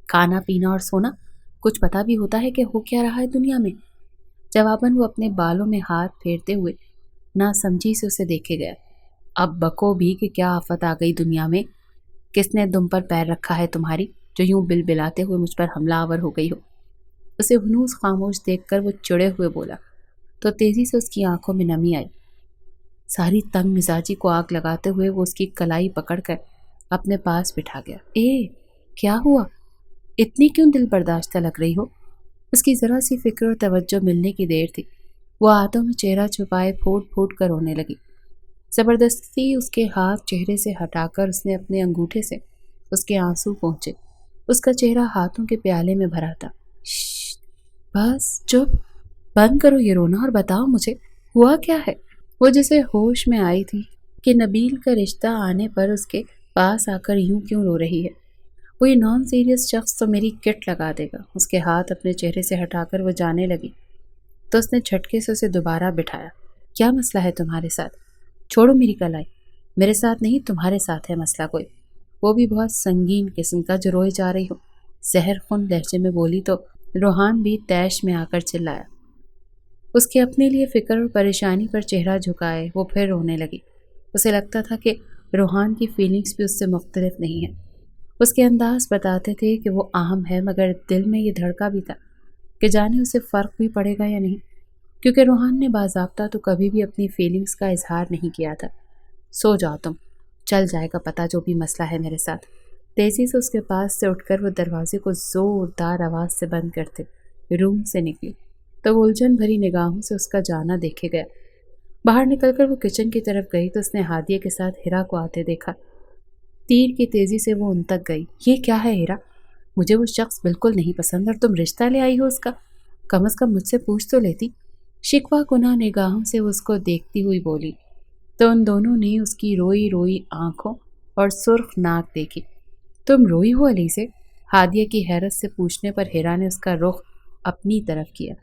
کھانا پینا اور سونا؟ کچھ پتا بھی ہوتا ہے کہ ہو کیا رہا ہے دنیا میں؟ جواباً وہ اپنے بالوں میں ہاتھ پھیرتے ہوئے نہ سمجھی سے اسے دیکھے گیا۔ اب بکو بھی کہ کیا آفت آ گئی دنیا میں؟ کس نے دم پر پیر رکھا ہے تمہاری جو یوں بل بلاتے ہوئے مجھ پر حملہ آور ہو گئی ہو؟ اسے ہنوز خاموش دیکھ کر وہ چڑے ہوئے بولا تو تیزی سے اس کی آنکھوں میں نمی آئی۔ ساری تنگ مزاجی کو آگ لگاتے ہوئے وہ اس کی کلائی پکڑ کر اپنے پاس بٹھا گیا۔ کیا ہوا؟ اتنی کیوں دل برداشتہ لگ رہی ہو؟ اس کی ذرا سی فکر اور توجہ ملنے کی دیر تھی۔ وہ ہاتھوں میں چہرہ چھپائے پھوٹ پھوٹ کر رونے لگی۔ زبردستی اس کے ہاتھ چہرے سے ہٹا کر اس نے اپنے انگوٹھے سے اس کے آنسو پہنچے۔ اس کا چہرہ ہاتھوں کے پیالے میں بھرا تھا۔ بس چپ، بند کرو یہ رونا اور بتاؤ مجھے ہوا کیا ہے؟ وہ جسے ہوش میں آئی تھی کہ نبیل کا رشتہ آنے پر اس کے پاس آ کر یوں کیوں رو رہی ہے۔ وہ یہ نان سیریس شخص تو میری کٹ لگا دے گا۔ اس کے ہاتھ اپنے چہرے سے ہٹا کر وہ جانے لگی تو اس نے جھٹکے سے اسے دوبارہ بٹھایا۔ کیا مسئلہ ہے تمہارے ساتھ؟ چھوڑو میری کلائی، میرے ساتھ نہیں تمہارے ساتھ ہے مسئلہ کوئی، وہ بھی بہت سنگین قسم کا جو روئے جا رہی ہو۔ زہر خون لہجے میں بولی تو روحان بھی تیش میں آ کر چلایا۔ اس کے اپنے لیے فکر اور پریشانی پر چہرہ جھکائے وہ پھر رونے لگی۔ اسے لگتا تھا کہ روحان کی فیلنگز بھی اس سے مختلف نہیں ہیں۔ اس کے انداز بتاتے تھے کہ وہ اہم ہے، مگر دل میں یہ دھڑکا بھی تھا کہ جانے اسے فرق بھی پڑے گا یا نہیں، کیونکہ روحان نے باضابطہ تو کبھی بھی اپنی فیلنگز کا اظہار نہیں کیا تھا۔ سو جاؤ تم، چل جائے گا پتہ جو بھی مسئلہ ہے میرے ساتھ۔ تیزی سے اس کے پاس سے اٹھ کر وہ دروازے کو زوردار آواز سے بند کرتے روم سے نکلی تو وہ الجھن بھری نگاہوں سے اس کا جانا دیکھے گیا۔ باہر نکل کر وہ کچن کی طرف گئی تو اس نے ہادیہ کے ساتھ ہیرا کو آتے دیکھا۔ تیر کی تیزی سے وہ ان تک گئی۔ یہ کیا ہے ہیرا؟ مجھے وہ شخص بالکل نہیں پسند اور تم رشتہ لے آئی ہو اس کا، کم از کم مجھ سے پوچھ تو لیتی۔ شکوہ گناہ نگاہوں سے وہ اس کو دیکھتی ہوئی بولی تو ان دونوں نے اس کی روئی روئی آنکھوں اور سرخ ناک دیکھی۔ تم روئی ہو علی سے؟ ہادیہ کی حیرت سے پوچھنے پر ہیرا نے اس کا رخ اپنی طرف کیا،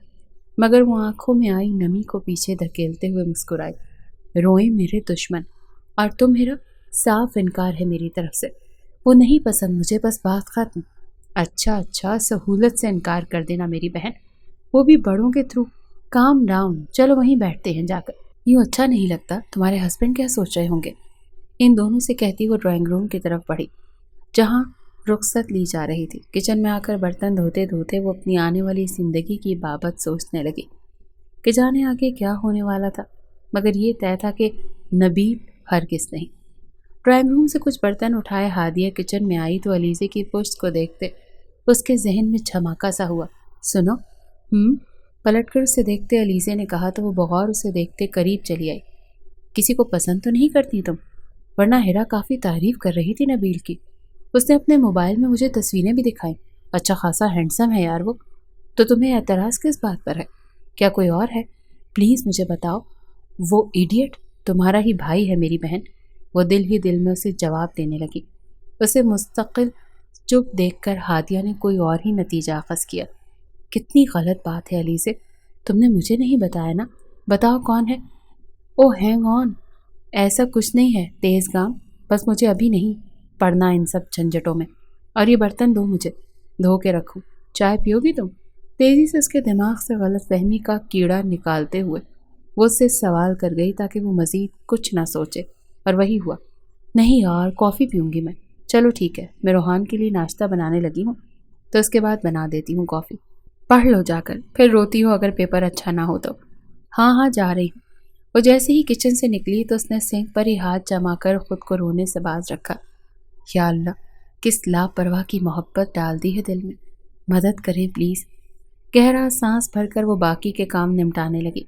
مگر وہ آنکھوں میں آئی نمی کو پیچھے دھکیلتے ہوئے مسکرائی۔ روئیں میرے دشمن، اور تم ہیرا؟ صاف انکار ہے میری طرف سے، وہ نہیں پسند مجھے، بس بات ختم۔ اچھا سہولت سے انکار کر دینا میری بہن، وہ بھی بڑوں کے تھرو۔ کام ڈاؤن، چلو وہیں بیٹھتے ہیں جا کر۔ یوں اچھا نہیں لگتا، تمہارے ہسبینڈ کیا سوچ رہے ہوں گے؟ ان دونوں سے کہتی وہ ڈرائنگ روم کی طرف بڑھی جہاں رخصت لی جا رہی تھی۔ کچن میں آ کر برتن دھوتے دھوتے وہ اپنی آنے والی زندگی کی بابت سوچنے لگی کہ جانے آگے کیا ہونے والا تھا، مگر یہ طے تھا کہ نبیل ہرگز نہیں۔ ڈرائنگ روم سے کچھ برتن اٹھائے ہادیہ کچن میں آئی تو علیزے کی پشت کو دیکھتے اس کے ذہن میں جھماکا سا ہوا۔ سنو۔ پلٹ کر اسے دیکھتے علیزے نے کہا تو وہ بغور اسے دیکھتے قریب چلی آئی۔ کسی کو پسند تو نہیں کرتی تم؟ ورنہ ہیرا کافی تعریف کر رہی تھی نبیل کی، اس نے اپنے موبائل میں مجھے تصویریں بھی دکھائیں، اچھا خاصا ہینڈسم ہے یار وہ۔ تو تمہیں اعتراض کس بات پر ہے؟ کیا کوئی اور ہے؟ پلیز مجھے بتاؤ۔ وہ ایڈیٹ تمہارا ہی بھائی ہے میری بہن، وہ دل ہی دل میں اسے جواب دینے لگی۔ اسے مستقل چپ دیکھ کر ہادیہ نے کوئی اور ہی نتیجہ اخذ کیا۔ کتنی غلط بات ہے علی سے، تم نے مجھے نہیں بتایا نا، بتاؤ کون ہے؟ او ہینگ آن، ایسا کچھ نہیں ہے تیز گام، بس مجھے ابھی نہیں پڑنا ان سب جھنجھٹوں میں، اور یہ برتن دو مجھے، دھو کے رکھوں۔ چائے پیو گی تم؟ تیزی سے اس کے دماغ سے غلط فہمی کا کیڑا نکالتے ہوئے وہ اس سے سوال کر گئی تاکہ وہ مزید کچھ نہ سوچے، اور وہی ہوا۔ نہیں یار، کافی پیوں گی میں۔ چلو ٹھیک ہے، میں روحان کے لیے ناشتہ بنانے لگی ہوں تو اس کے بعد بنا دیتی ہوں کافی، پڑھ لو جا کر، پھر روتی ہو اگر پیپر اچھا نہ ہو تو۔ ہاں جا رہی ہوں۔ وہ جیسے ہی کچن سے نکلی تو اس نے سنک پر ہی ہاتھ جما کر خود کو رونے سے باز رکھا۔ یا اللہ، کس لاپرواہ کی محبت ڈال دی ہے دل میں، مدد کریں پلیز۔ گہرا سانس بھر کر وہ باقی کے کام نمٹانے لگی۔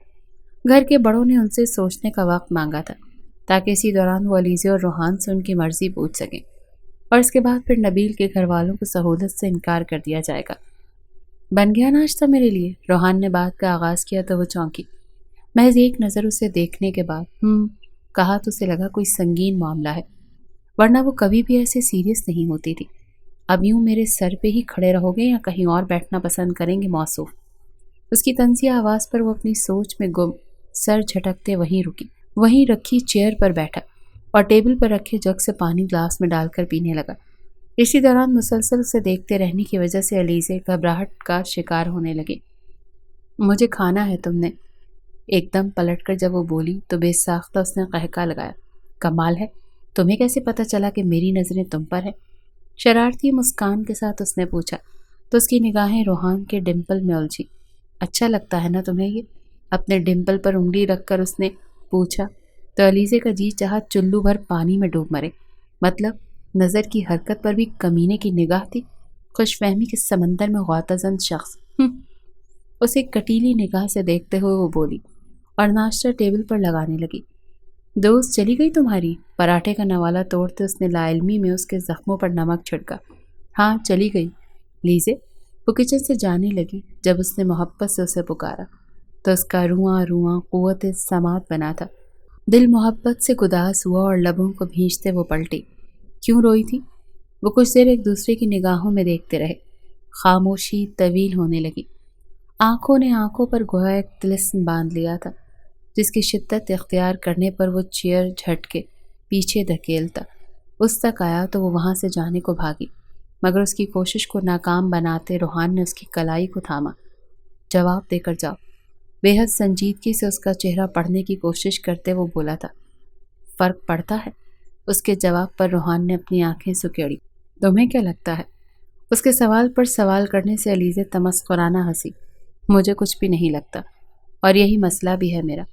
گھر کے بڑوں نے ان سے سوچنے کا وقت مانگا تھا تاکہ اسی دوران وہ علیزے اور روحان سے ان کی مرضی پوچھ سکیں، اور اس کے بعد پھر نبیل کے گھر والوں کو سہولت سے انکار کر دیا جائے گا۔ بن گیا ناشتہ میرے لیے؟ روحان نے بات کا آغاز کیا تو وہ چونکی۔ محض ایک نظر اسے دیکھنے کے بعد کہا تو اسے لگا کوئی سنگین معاملہ ہے، ورنہ وہ کبھی بھی ایسے سیریس نہیں ہوتی تھی۔ اب یوں میرے سر پہ ہی کھڑے رہو گے یا کہیں اور بیٹھنا پسند کریں گے موصوف؟ اس کی طنزیہ آواز پر وہ اپنی سوچ میں گم سر جھٹکتے وہیں رکی، وہیں رکھی چیئر پر بیٹھا اور ٹیبل پر رکھے جگ سے پانی گلاس میں ڈال کر پینے لگا۔ اسی دوران مسلسل اسے دیکھتے رہنے کی وجہ سے علیزے گھبراہٹ کا شکار ہونے لگی۔ مجھے کھانا ہے تم نے، ایک دم پلٹ کر جب وہ بولی تو بے ساختہ اس نے قہقہ لگایا۔ کمال ہے، تمہیں کیسے پتہ چلا کہ میری نظریں تم پر ہیں؟ شرارتی مسکان کے ساتھ اس نے پوچھا تو اس کی نگاہیں روحان کے ڈمپل میں الجھی۔ اچھا لگتا ہے نا تمہیں یہ؟ اپنے ڈمپل پر انگلی رکھ کر اس نے پوچھا تو علیزے کا جی چاہا چلو بھر پانی میں ڈوب مرے۔ مطلب نظر کی حرکت پر بھی کمینے کی نگاہ تھی، خوش فہمی کے سمندر میں غوطہ زن شخص۔ اسے کٹیلی نگاہ سے دیکھتے ہوئے وہ بولی اور ناشتہ ٹیبل پر لگانے لگی۔ دوست چلی گئی تمہاری؟ پراٹھے کا نوالہ توڑتے اس نے لا علمی میں اس کے زخموں پر نمک چھڑکا۔ ہاں چلی گئی لیزے، وہ کچن سے جانے لگی۔ جب اس نے محبت سے اسے پکارا تو اس کا رواں رواں قوت سماعت بنا تھا۔ دل محبت سے گداس ہوا اور لبوں کو بھینچتے وہ پلٹی۔ کیوں روئی تھی؟ وہ کچھ دیر ایک دوسرے کی نگاہوں میں دیکھتے رہے۔ خاموشی طویل ہونے لگی۔ آنکھوں نے آنکھوں پر گویا ایک طلسم باندھ لیا تھا جس کی شدت اختیار کرنے پر وہ چیئر جھٹکے پیچھے دھکیلتا اس تک آیا تو وہ وہاں سے جانے کو بھاگی، مگر اس کی کوشش کو ناکام بناتے روحان نے اس کی کلائی کو تھاما۔ جواب دے کر جاؤ۔ بے حد سنجیدگی سے اس کا چہرہ پڑھنے کی کوشش کرتے وہ بولا تھا۔ فرق پڑتا ہے؟ اس کے جواب پر روحان نے اپنی آنکھیں سکیڑی۔ تمہیں کیا لگتا ہے؟ اس کے سوال پر سوال کرنے سے علیزے تمسخرانہ ہنسی۔ مجھے کچھ بھی نہیں لگتا، اور یہی مسئلہ بھی ہے میرا۔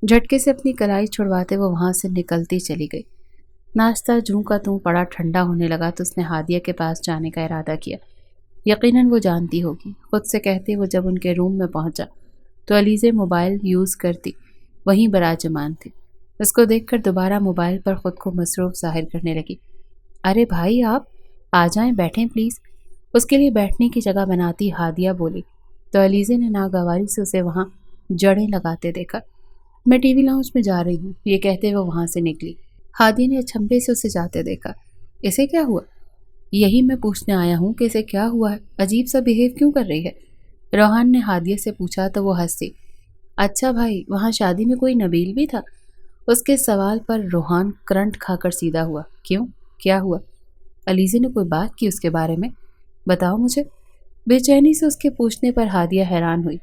جھٹکے سے اپنی کلائی چھڑواتے وہ وہاں سے نکلتی چلی گئی۔ ناشتہ جوں کا توں پڑا ٹھنڈا ہونے لگا تو اس نے ہادیہ کے پاس جانے کا ارادہ کیا۔ یقیناً وہ جانتی ہوگی، خود سے کہتے وہ جب ان کے روم میں پہنچا تو علیزے موبائل یوز کرتی وہیں براجمان تھی۔ اس کو دیکھ کر دوبارہ موبائل پر خود کو مصروف ظاہر کرنے لگی۔ ارے بھائی آپ آ جائیں، بیٹھیں پلیز۔ اس کے لیے بیٹھنے کی جگہ بناتی ہادیہ بولی تو علیزے نے ناگواری سے اسے وہاں جڑیں لگاتے دیکھا۔ میں ٹی وی لاؤنج میں جا رہی ہوں، یہ کہتے ہوئے وہاں سے نکلی۔ ہادی نے اچھمبے سے اسے جاتے دیکھا۔ اسے کیا ہوا؟ یہی میں پوچھنے آیا ہوں کہ اسے کیا ہوا ہے، عجیب سا بیہیو کیوں کر رہی ہے؟ روحان نے ہادیہ سے پوچھا تو وہ ہنسی۔ اچھا بھائی، وہاں شادی میں کوئی نبیل بھی تھا؟ اس کے سوال پر روحان کرنٹ کھا کر سیدھا ہوا۔ کیوں؟ کیا ہوا؟ علیزے نے کوئی بات کی اس کے بارے میں؟ بتاؤ مجھے۔ بے چینی سے اس کے پوچھنے پر ہادیہ حیران ہوئی۔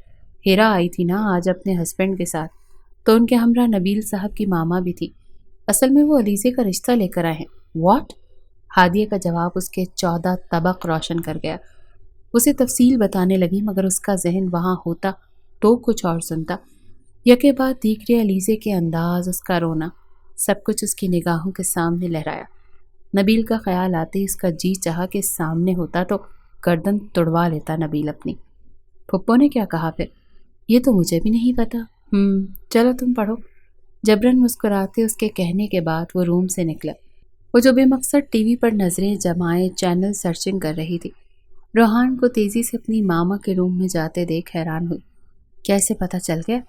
ہیرا آئی تھی نا آج اپنے ہسبینڈ کے ساتھ، تو ان کے ہمراہ نبیل صاحب کی ماما بھی تھی۔ اصل میں وہ علیزے کا رشتہ لے کر آئے ہیں۔ واٹ؟ ہادیہ کا جواب اس کے 14 طبق روشن کر گیا۔ اسے تفصیل بتانے لگی مگر اس کا ذہن وہاں ہوتا تو کچھ اور سنتا۔ یکے بعد دیگرے علیزے کے انداز، اس کا رونا، سب کچھ اس کی نگاہوں کے سامنے لہرایا۔ نبیل کا خیال آتے ہی اس کا جی چاہا کہ سامنے ہوتا تو گردن تڑوا لیتا نبیل اپنی۔ پھپھو نے کیا کہا پھر؟ یہ تو مجھے بھی نہیں پتا۔ چلو تم پڑھو۔ جبرن مسکراتے اس کے کہنے کے بعد وہ روم سے نکلا۔ وہ جو بے مقصد ٹی وی پر نظریں جمائے چینل سرچنگ کر رہی تھی، روحان کو تیزی سے اپنی ماما کے روم میں جاتے دیکھ حیران ہوئی۔ کیسے پتہ چل گیا؟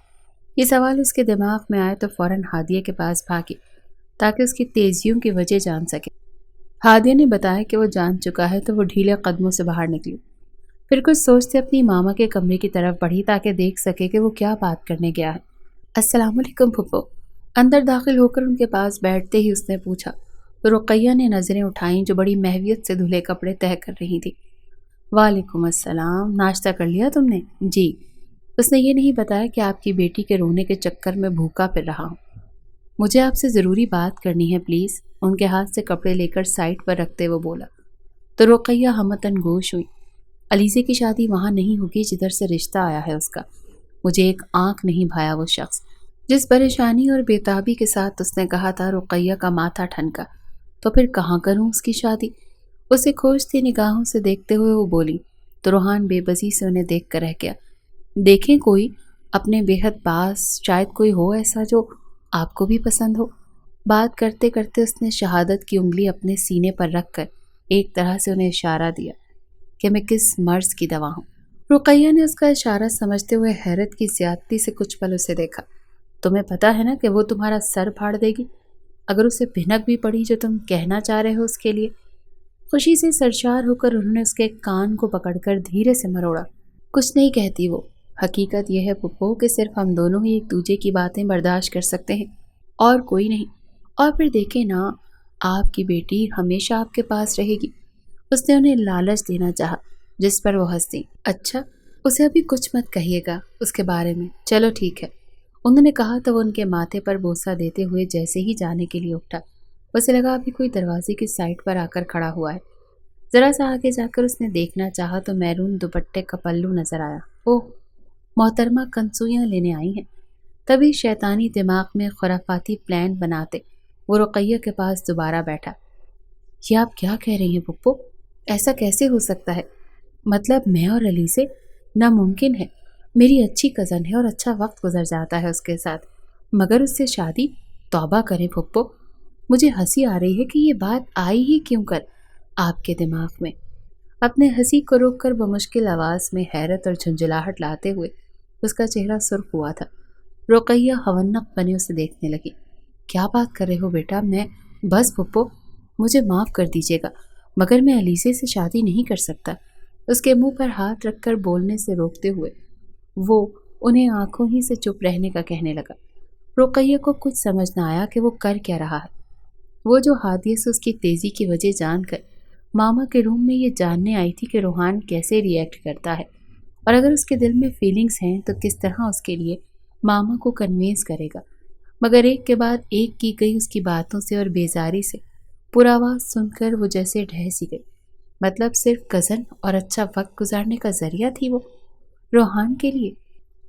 یہ سوال اس کے دماغ میں آئے تو فوراً ہادیہ کے پاس بھاگی تاکہ اس کی تیزیوں کی وجہ جان سکے۔ ہادیہ نے بتایا کہ وہ جان چکا ہے تو وہ ڈھیلے قدموں سے باہر نکلی۔ پھر کچھ سوچتے اپنی ماما کے کمرے کی طرف بڑھی تاکہ دیکھ سکے کہ وہ کیا بات کرنے گیا ہے۔ السلام علیکم پھپھو۔ اندر داخل ہو کر ان کے پاس بیٹھتے ہی اس نے پوچھا تو رقیہ نے نظریں اٹھائیں جو بڑی محویت سے دھلے کپڑے تہہ کر رہی تھی۔ وعلیکم السلام، ناشتہ کر لیا تم نے؟ جی۔ اس نے یہ نہیں بتایا کہ آپ کی بیٹی کے رونے کے چکر میں بھوکا پھر رہا ہوں۔ مجھے آپ سے ضروری بات کرنی ہے پلیز، ان کے ہاتھ سے کپڑے لے کر سائڈ پر رکھتے وہ بولا۔ تو رقیہ ہمتن گوش ہوئی۔ علیزے کی شادی وہاں نہیں ہوگی جدھر سے رشتہ آیا ہے اس کا۔ مجھے ایک آنکھ نہیں بھایا وہ شخص جس پریشانی اور بےتابی کے ساتھ اس نے کہا تھا۔ رقیہ کا ماتھا ٹھنکا۔ تو پھر کہاں کروں اس کی شادی؟ اسے کھوجتی نگاہوں سے دیکھتے ہوئے وہ بولی تو روحان بے بسی سے انہیں دیکھ کر رہ گیا۔ دیکھیں کوئی اپنے بے حد پاس، شاید کوئی ہو ایسا جو آپ کو بھی پسند ہو۔ بات کرتے کرتے اس نے شہادت کی انگلی اپنے سینے پر رکھ کر ایک طرح سے انہیں اشارہ دیا کہ میں کس مرض کی دوا ہوں۔ رقیہ نے اس کا اشارہ سمجھتے ہوئے حیرت کی زیادتی سے کچھ پل اسے دیکھا۔ تمہیں پتا ہے نا کہ وہ تمہارا سر پھاڑ دے گی اگر اسے بھنک بھی پڑی جو تم کہنا چاہ رہے ہو اس کے لیے۔ خوشی سے سرشار ہو کر انہوں نے اس کے کان کو پکڑ کر دھیرے سے مروڑا۔ کچھ نہیں کہتی وہ، حقیقت یہ ہے پھپھو کہ صرف ہم دونوں ہی ایک دوسرے کی باتیں برداشت کر سکتے ہیں اور کوئی نہیں۔ اور پھر دیکھیں نا، آپ کی بیٹی ہمیشہ آپ کے پاس رہے گی۔ اس نے انہیں لالچ دینا چاہا جس پر وہ ہنس دی۔ اچھا، اسے ابھی کچھ مت کہیے گا اس کے بارے میں۔ چلو ٹھیک ہے، انہوں نے کہا تو وہ ان کے ماتھے پر بوسہ دیتے ہوئے جیسے ہی جانے کے لیے اٹھا، اسے لگا ابھی کوئی دروازے کی سائڈ پر آ کر کھڑا ہوا ہے۔ ذرا سا آگے جا کر اس نے دیکھنا چاہا تو میرون دوپٹے کا پلو نظر آیا۔ اوہ، محترمہ کنسویاں لینے آئی ہیں۔ تبھی شیطانی دماغ میں خرافاتی پلان بناتے وہ رقیہ کے پاس دوبارہ بیٹھا۔ یہ آپ کیا کہہ رہی ہیں پھپھو؟ ایسا کیسے ہو سکتا ہے؟ مطلب میں اور علی سے؟ ناممکن ہے، میری اچھی کزن ہے اور اچھا وقت گزر جاتا ہے اس کے ساتھ، مگر اس سے شادی؟ توبہ کریں پھپھو، مجھے ہنسی آ رہی ہے کہ یہ بات آئی ہی کیوں کر آپ کے دماغ میں۔ اپنے ہنسی کو روک کر بمشکل آواز میں حیرت اور جھنجھلاہٹ لاتے ہوئے اس کا چہرہ سرخ ہوا تھا۔ رقیہ حونق بنے اسے دیکھنے لگی۔ کیا بات کر رہے ہو بیٹا؟ میں بس پھپھو، مجھے معاف کر دیجیے گا مگر میں علیزے سے شادی نہیں کر سکتا۔ اس کے منہ پر ہاتھ رکھ کر بولنے سے روکتے ہوئے وہ انہیں آنکھوں ہی سے چپ رہنے کا کہنے لگا۔ رقیہ کو کچھ سمجھ نہ آیا کہ وہ کر کیا رہا ہے۔ وہ جو ہادیہ سے اس کی تیزی کی وجہ جان کر ماما کے روم میں یہ جاننے آئی تھی کہ روحان کیسے ری ایکٹ کرتا ہے اور اگر اس کے دل میں فیلنگز ہیں تو کس طرح اس کے لیے ماما کو کنوینس کرے گا، مگر ایک کے بعد ایک کی گئی اس کی باتوں سے اور بیزاری سے پورا آواز سن کر وہ جیسے ڈھہ سی گئی۔ مطلب صرف کزن اور اچھا وقت گزارنے کا ذریعہ تھی وہ روحان کے لیے؟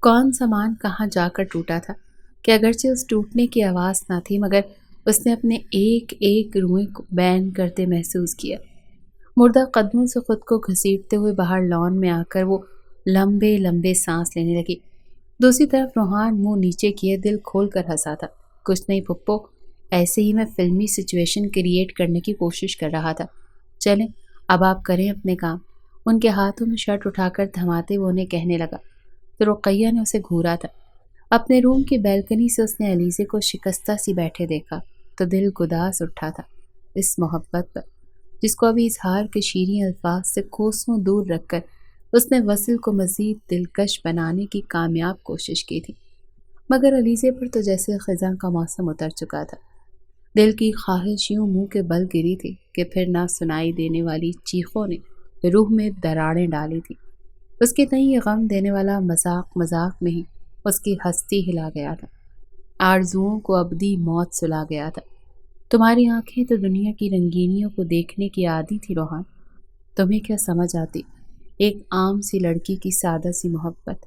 کون سامان کہاں جا کر ٹوٹا تھا کہ اگرچہ اس ٹوٹنے کی آواز نہ تھی مگر اس نے اپنے ایک ایک روئیں کو بین کرتے محسوس کیا۔ مردہ قدموں سے خود کو گھسیٹتے ہوئے باہر لان میں آ کر وہ لمبے لمبے سانس لینے لگی۔ دوسری طرف روحان منہ نیچے کیے دل کھول کر ہنسا تھا۔ کچھ نہیں پھپھو، ایسے ہی میں فلمی سچویشن کریٹ کرنے کی کوشش کر رہا تھا۔ چلیں اب آپ کریں اپنے کام۔ ان کے ہاتھوں میں شرٹ اٹھا کر تھماتے وہ انہیں کہنے لگا تو رقیہ نے اسے گھورا تھا۔ اپنے روم کی بیلکنی سے اس نے علیزے کو شکستہ سی بیٹھے دیکھا تو دل گداس اٹھا تھا اس محبت پر جس کو ابھی اظہار کے شیریں الفاظ سے کوسوں دور رکھ کر اس نے وصل کو مزید دلکش بنانے کی کامیاب کوشش کی تھی، مگر علیزے پر تو جیسے خزاں کا موسم اتر چکا تھا۔ دل کی خواہش یوں منہ کے بل گری تھی کہ پھر نہ سنائی دینے والی چیخوں نے روح میں دراڑیں ڈالی تھی۔ اس کے تئیں یہ غم دینے والا مذاق مذاق میں ہی اس کی ہستی ہلا گیا تھا، آرزوؤں کو ابدی موت سلا گیا تھا۔ تمہاری آنکھیں تو دنیا کی رنگینیوں کو دیکھنے کی عادی تھی روحان، تمہیں کیا سمجھ آتی ایک عام سی لڑکی کی سادہ سی محبت۔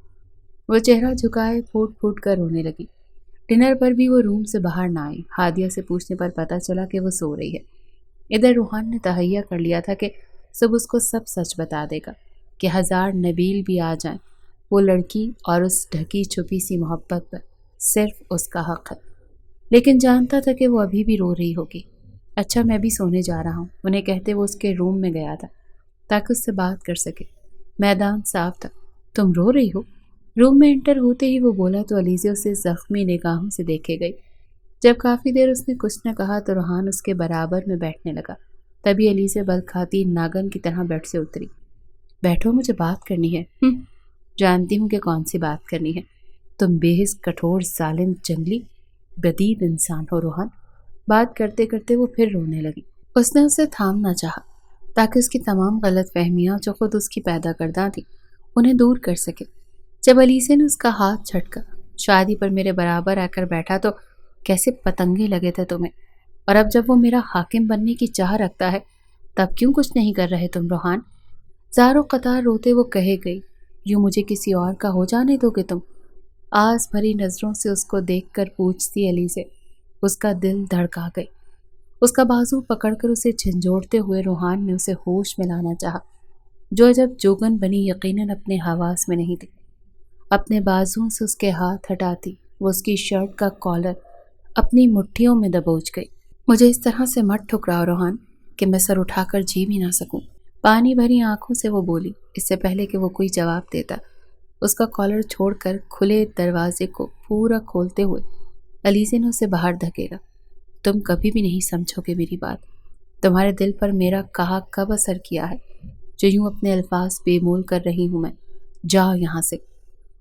وہ چہرہ جھکائے پھوٹ پھوٹ کر رونے لگی۔ ڈنر پر بھی وہ روم سے باہر نہ آئی۔ ہادیہ سے پوچھنے پر پتہ چلا کہ وہ سو رہی ہے۔ ادھر روحان نے تہیہ کر لیا تھا کہ سب اس کو سب سچ بتا دے گا کہ ہزار نبیل بھی آ جائیں، وہ لڑکی اور اس ڈھکی چھپی سی محبت پر صرف اس کا حق ہے، لیکن جانتا تھا کہ وہ ابھی بھی رو رہی ہوگی۔ اچھا میں بھی سونے جا رہا ہوں، انہیں کہتے وہ اس کے روم میں گیا تھا تاکہ اس سے بات کر سکے۔ میدان صاف تھا۔ تم رو رہی ہو؟ روم میں انٹر ہوتے ہی وہ بولا تو علیزے اسے زخمی نگاہوں سے دیکھے گئی۔ جب کافی دیر اس نے کچھ نہ کہا تو روحان اس کے برابر میں بیٹھنے لگا۔ تبھی علیزے بل کھاتی ناگن کی طرح بیٹھ سے اتری۔ بیٹھو، مجھے بات کرنی ہے۔ جانتی ہوں کہ کون سی بات کرنی ہے۔ تم بے حس کٹھور ظالم جنگلی بدید انسان ہو روحان۔ بات کرتے کرتے وہ پھر رونے لگی۔ اس نے اسے تھامنا چاہا تاکہ اس کی تمام غلط فہمیاں جو خود اس کی پیدا کردہ تھی انہیں دور کر سکے۔ جب علیزے نے اس کا ہاتھ جھٹکا، شادی پر میرے برابر آ کر بیٹھا تو کیسے پتنگے لگے تھے تمہیں، اور اب جب وہ میرا حاکم بننے کی چاہ رکھتا ہے تب کیوں کچھ نہیں کر رہے تم روحان؟ زار و قطار روتے وہ کہے گئی، یوں مجھے کسی اور کا ہو جانے دو گے تم؟ آس بھری نظروں سے اس کو دیکھ کر پوچھتی علیزے۔ اس کا دل دھڑکا گئی۔ اس کا بازو پکڑ کر اسے جھنجھوڑتے ہوئے روحان نے اسے ہوش میں لانا چاہا، جو جب جوگن بنی یقیناً اپنے حواس میں نہیں تھی۔ اپنے بازوؤں سے اس کے ہاتھ ہٹاتی وہ اس کی شرٹ کا کالر اپنی مٹھیوں میں دبوچ گئی۔ مجھے اس طرح سے مت ٹھکراؤ روحان کہ میں سر اٹھا کر جی بھی نہ سکوں۔ پانی بھری آنکھوں سے وہ بولی۔ اس سے پہلے کہ وہ کوئی جواب دیتا اس کا کالر چھوڑ کر کھلے دروازے کو پورا کھولتے ہوئے علیزے نے اسے باہر دھکیلا۔ تم کبھی بھی نہیں سمجھو گے میری بات۔ تمہارے دل پر میرا کہا کب اثر کیا ہے جو یوں اپنے الفاظ بے مول کر رہی ہوں میں؟ جاؤ یہاں سے۔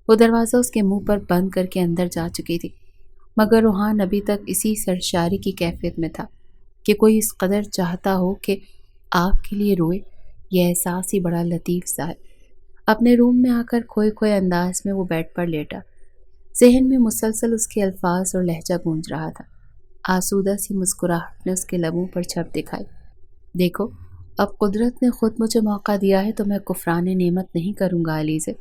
وہ دروازہ اس کے منہ پر بند کر کے اندر جا چکی تھی، مگر روحان ابھی تک اسی سرشاری کی کیفیت میں تھا کہ کوئی اس قدر چاہتا ہو کہ آپ کے لیے روئے۔ یہ احساس ہی بڑا لطیف سا ہے۔ اپنے روم میں آ کر کھوئے کھوئے انداز میں وہ بیڈ پر لیٹا۔ ذہن میں مسلسل اس کے الفاظ اور لہجہ گونج رہا تھا۔ آسودہ سی مسکراہٹ نے اس کے لبوں پر چھپ دکھائی۔ دیکھو، اب قدرت نے خود مجھے موقع دیا ہے تو میں کفران نعمت نہیں کروں گا علیزے۔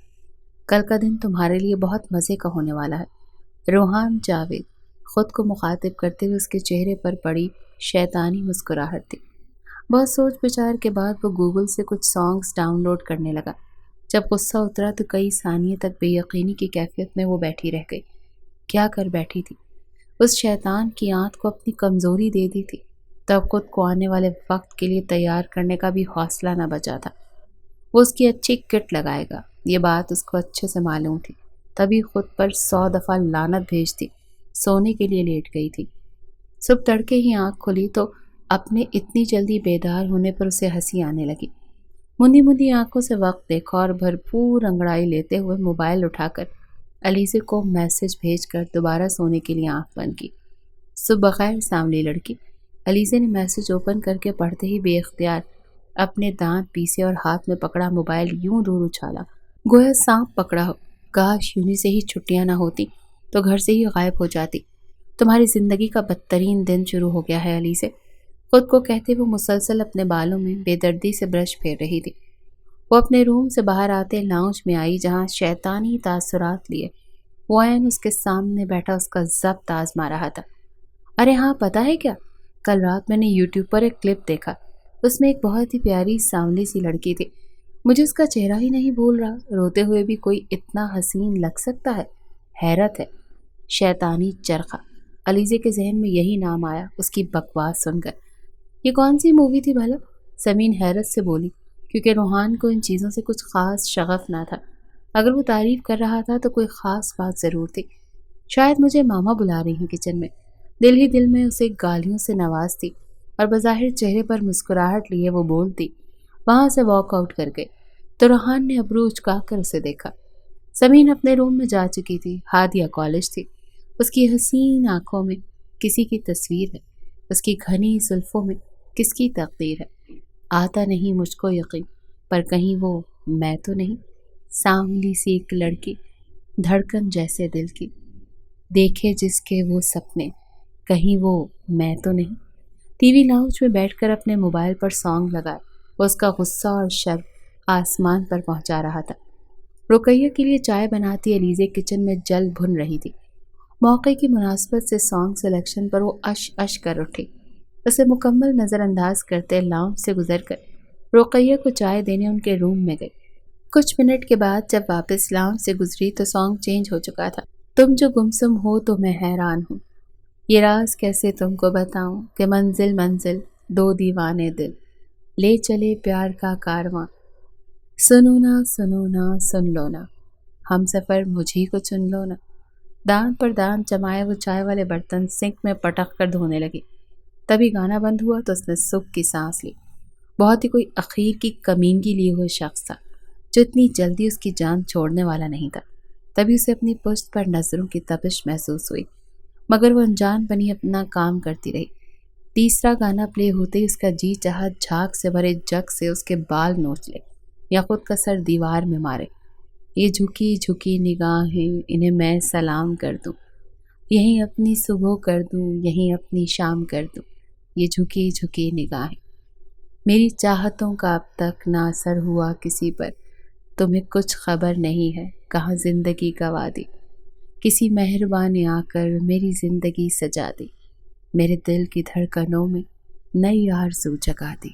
کل کا دن تمہارے لیے بہت مزے کا ہونے والا ہے۔ روحان جاوید خود کو مخاطب کرتے ہوئے اس کے چہرے پر پڑی شیطانی مسکراہٹ تھی۔ بہت سوچ بچار کے بعد وہ گوگل سے کچھ سانگز ڈاؤن لوڈ کرنے لگا۔ جب غصہ اترا تو کئی ثانیے تک بے یقینی کی کیفیت میں وہ بیٹھی رہ گئی۔ کیا کر بیٹھی تھی؟ اس شیطان کی آنت کو اپنی کمزوری دے دی تھی، تب خود کو آنے والے وقت کے لیے تیار کرنے کا بھی حوصلہ نہ بچا تھا۔ وہ اس کی اچھی کٹ لگائے گا، یہ بات اس کو اچھے سے معلوم تھی، تبھی خود پر 100 دفعہ لعنت بھیجتی سونے کے لیے لیٹ گئی تھی۔ صبح تڑکے ہی آنکھ کھلی تو اپنے اتنی جلدی بیدار ہونے پر اسے ہنسی آنے لگی۔ مندی مندی آنکھوں سے وقت دیکھا اور بھرپور انگڑائی لیتے ہوئے موبائل اٹھا کر علیزے کو میسج بھیج کر دوبارہ سونے کے لیے آنکھ بند کی۔ صبح بخیر سانولی لڑکی۔ علیزے نے میسج اوپن کر کے پڑھتے ہی بے اختیار اپنے دانت پیسے اور ہاتھ میں پکڑا موبائل یوں دور اچھالا گویا سانپ پکڑا ہو۔ کاش یونی سے ہی چھٹیاں نہ ہوتی تو گھر سے ہی غائب ہو جاتی۔ تمہاری زندگی کا بدترین دن شروع ہو گیا ہے علیزے، خود کو کہتے وہ مسلسل اپنے بالوں میں بے دردی سے برش پھیر رہی تھی۔ وہ اپنے روم سے باہر آتے لاؤنج میں آئی جہاں شیطانی تاثرات لیے وہ عین اس کے سامنے بیٹھا اس کا ضبط آزما رہا تھا۔ ارے ہاں، پتہ ہے کیا، کل رات میں نے یوٹیوب پر ایک کلپ دیکھا، اس میں ایک بہت ہی پیاری سانولی سی لڑکی تھی، مجھے اس کا چہرہ ہی نہیں بھول رہا، روتے ہوئے بھی کوئی اتنا حسین لگ سکتا ہے، حیرت ہے۔ شیطانی چرخا، علیزے کے ذہن میں یہی نام آیا اس کی بکواس سن کر۔ یہ کون سی مووی تھی بھلا؟ سمین حیرت سے بولی، کیونکہ روحان کو ان چیزوں سے کچھ خاص شغف نہ تھا۔ اگر وہ تعریف کر رہا تھا تو کوئی خاص بات ضرور تھی۔ شاید مجھے ماما بلا رہی ہیں کچن میں۔ دل ہی دل میں اسے گالیوں سے نوازتی اور بظاہر چہرے پر مسکراہٹ لیے وہ بولتی۔ وہاں سے واک آؤٹ کر گئی تو روحان نے ابرو اچکا کر اسے دیکھا۔ سمین اپنے روم میں جا چکی تھی، ہادیہ کالج تھی۔ اس کی حسین آنکھوں میں کسی کی تصویر ہے، اس کی گھنی زلفوں میں کس کی تقدیر ہے۔ آتا نہیں مجھ کو یقین، پر کہیں وہ میں تو نہیں، سانولی سی ایک لڑکی، دھڑکن جیسے دل کی، دیکھے جس کے وہ سپنے، کہیں وہ میں تو نہیں۔ ٹی وی لاؤنج میں بیٹھ کر اپنے موبائل پر سانگ لگائے وہ اس کا غصہ اور شرم آسمان پر پہنچا رہا تھا۔ رقیہ کے لیے چائے بناتی علیزے کچن میں جل بھن رہی تھی۔ موقع کی مناسبت سے سانگ سلیکشن پر وہ اش اش کر اٹھی۔ اسے مکمل نظر انداز کرتے لاؤنج سے گزر کر رقیہ کو چائے دینے ان کے روم میں گئی۔ کچھ منٹ کے بعد جب واپس لاؤنج سے گزری تو سانگ چینج ہو چکا تھا۔ تم جو گمسم ہو تو میں حیران ہوں، یہ راز کیسے تم کو بتاؤں کہ منزل منزل دو دیوانے دل لے چلے پیار کا کارواں، سنو نا سن لو نا، ہم سفر مجھی کو چن لو نا۔ دان پر دان جمائے وہ چائے والے برتن سنک میں پٹک کر دھونے لگی۔ تبھی گانا بند ہوا تو اس نے سکھ کی سانس لی۔ بہت ہی کوئی اخیر کی کمینگی لیے ہوئے شخص تھا جو اتنی جلدی اس کی جان چھوڑنے والا نہیں تھا۔ تبھی اسے اپنی پشت پر نظروں کی تپش محسوس ہوئی، مگر وہ انجان بنی اپنا کام کرتی رہی۔ تیسرا گانا پلے ہوتے ہی اس کا جی چاہا جھاگ سے بھرے جگ سے اس کے بال نوچ لے یا خود کا سر دیوار میں مارے۔ یہ جھکی جھکی نگاہیں انہیں میں سلام کر دوں، یہیں اپنی صبح کر دوں، یہیں اپنی شام کر دوں۔ یہ جھکی جھکی نگاہیں، میری چاہتوں کا اب تک نہ اثر ہوا کسی پر، تمہیں کچھ خبر نہیں ہے کہاں زندگی کا وادی، کسی مہربان نے آ کر میری زندگی سجا دی، میرے دل کی دھڑکنوں میں نئی آرزو جگا دی۔